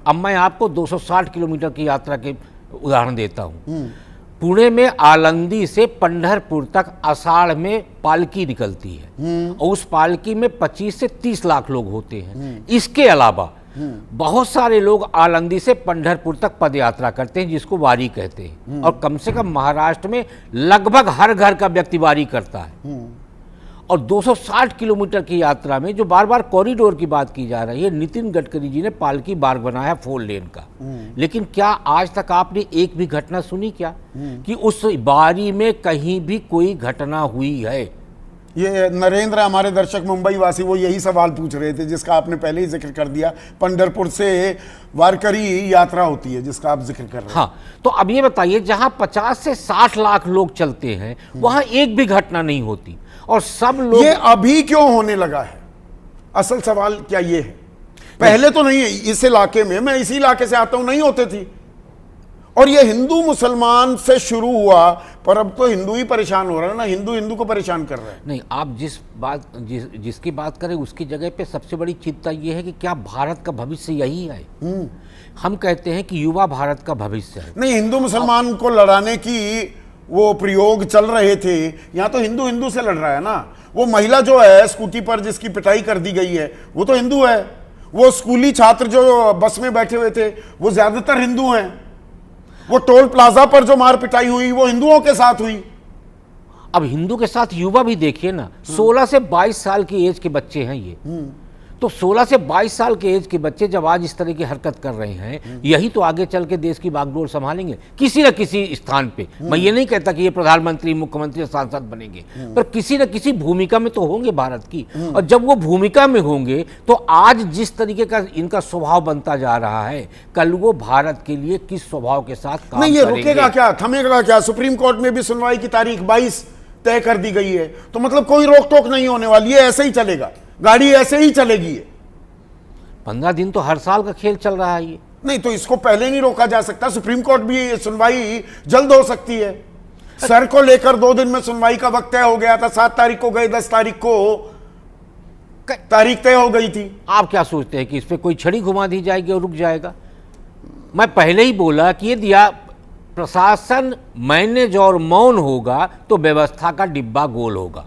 अब मैं आपको 260 किलोमीटर की यात्रा के उदाहरण देता हूँ। पुणे में आलंदी से पंढरपुर तक आषाढ़ में पालकी निकलती है और उस पालकी में 25 से 30 लाख लोग होते हैं। इसके अलावा बहुत सारे लोग आलंदी से पंढरपुर तक पद यात्रा करते हैं, जिसको वारी कहते हैं। और कम से कम महाराष्ट्र में लगभग हर घर का व्यक्ति वारी करता है। और 260 किलोमीटर की यात्रा में जो बार बार कॉरिडोर की बात की जा रही है, नितिन गडकरी जी ने पालकी मार्ग बनाया 4 लेन का, लेकिन क्या आज तक आपने एक भी घटना सुनी क्या कि उस बारी में कहीं भी कोई घटना हुई है? ये नरेंद्र हमारे दर्शक मुंबई वासी, वो यही सवाल पूछ रहे थे जिसका आपने पहले ही जिक्र कर दिया, पंढरपुर से वारकरी यात्रा होती है जिसका आप जिक्र कर रहे हैं। हाँ, तो अब ये बताइए, जहां 50 से 60 लाख लोग चलते हैं वहां एक भी घटना नहीं होती और सब लोग। ये अभी क्यों होने लगा है? असल सवाल क्या ये है? पहले तो नहीं है इस इलाके में, मैं इसी इलाके से आता हूं, नहीं होते थी। और ये हिंदू मुसलमान से शुरू हुआ, पर अब तो हिंदू ही परेशान हो रहा है ना, हिंदू हिंदू को परेशान कर रहा है। नहीं, आप जिसकी बात करें उसकी जगह पे सबसे बड़ी चिंता ये है कि क्या भारत का भविष्य यही है? हम कहते हैं कि युवा भारत का भविष्य है। नहीं, हिंदू मुसलमान को लड़ाने की वो प्रयोग चल रहे थे, यहां तो हिंदू हिंदू से लड़ रहा है ना। वो महिला जो है स्कूटी पर जिसकी पिटाई कर दी गई है वो तो हिंदू है। वो स्कूली छात्र जो बस में बैठे हुए थे वो ज्यादातर हिंदू हैं। वो टोल प्लाजा पर जो मार पिटाई हुई वो हिंदुओं के साथ हुई। अब हिंदू के साथ युवा भी देखिए ना, 16 से 22 साल की एज के बच्चे हैं ये। तो 16 से 22 साल के एज के बच्चे जब आज इस तरह की हरकत कर रहे हैं, यही तो आगे चल के देश की बागडोर संभालेंगे किसी न किसी स्थान पे। मैं ये नहीं कहता कि ये प्रधानमंत्री, मुख्यमंत्री, सांसद बनेंगे, पर किसी न किसी भूमिका में तो होंगे भारत की। और जब वो भूमिका में होंगे तो आज जिस तरीके का इनका स्वभाव बनता जा रहा है, कल वो भारत के लिए किस स्वभाव के साथ काम नहीं, ये करेंगे। रुकेगा क्या, थमेगा क्या? सुप्रीम कोर्ट में भी सुनवाई की तारीख 22 तय कर दी गई है, तो मतलब कोई रोक टोक नहीं होने वाली है, ऐसे ही चलेगा, गाड़ी ऐसे ही चलेगी। 15 दिन तो हर साल का खेल चल रहा है ये। नहीं तो इसको पहले नहीं रोका जा सकता? सुप्रीम कोर्ट भी सुनवाई जल्द हो सकती है। सर को लेकर 2 दिन में सुनवाई का वक्त तय हो गया था, 7 तारीख को गए, 10 तारीख को तारीख तय हो गई थी। आप क्या सोचते हैं कि इस पे कोई छड़ी घुमा दी जाएगी और रुक जाएगा? मैं पहले ही बोला कि यदि प्रशासन मैनेज और मौन होगा तो व्यवस्था का डिब्बा गोल होगा।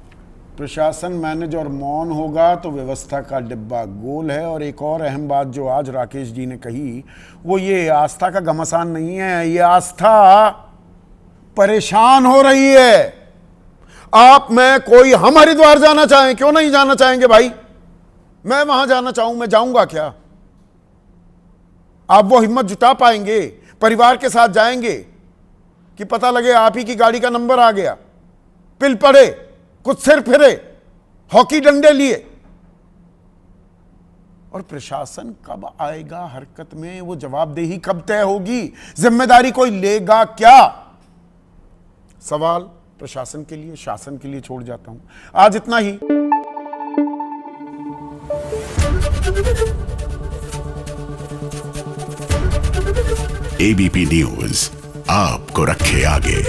प्रशासन मैनेज और मौन होगा तो व्यवस्था का डिब्बा गोल है। और एक और अहम बात जो आज राकेश जी ने कही, वो ये आस्था का घमासान नहीं है, ये आस्था परेशान हो रही है। आप में कोई हम हरिद्वार जाना चाहें, क्यों नहीं जाना चाहेंगे भाई? मैं वहां जाना चाहूं, मैं जाऊंगा क्या? आप वो हिम्मत जुटा पाएंगे? परिवार के साथ जाएंगे कि पता लगे आप ही की गाड़ी का नंबर आ गया, पिल पड़े, कुछ सिर फिरे, हॉकी डंडे लिए? और प्रशासन कब आएगा हरकत में? वो जवाबदेही कब तय होगी? जिम्मेदारी कोई लेगा क्या? सवाल प्रशासन के लिए, शासन के लिए छोड़ जाता हूं। आज इतना ही। एबीपी न्यूज आपको रखे आगे।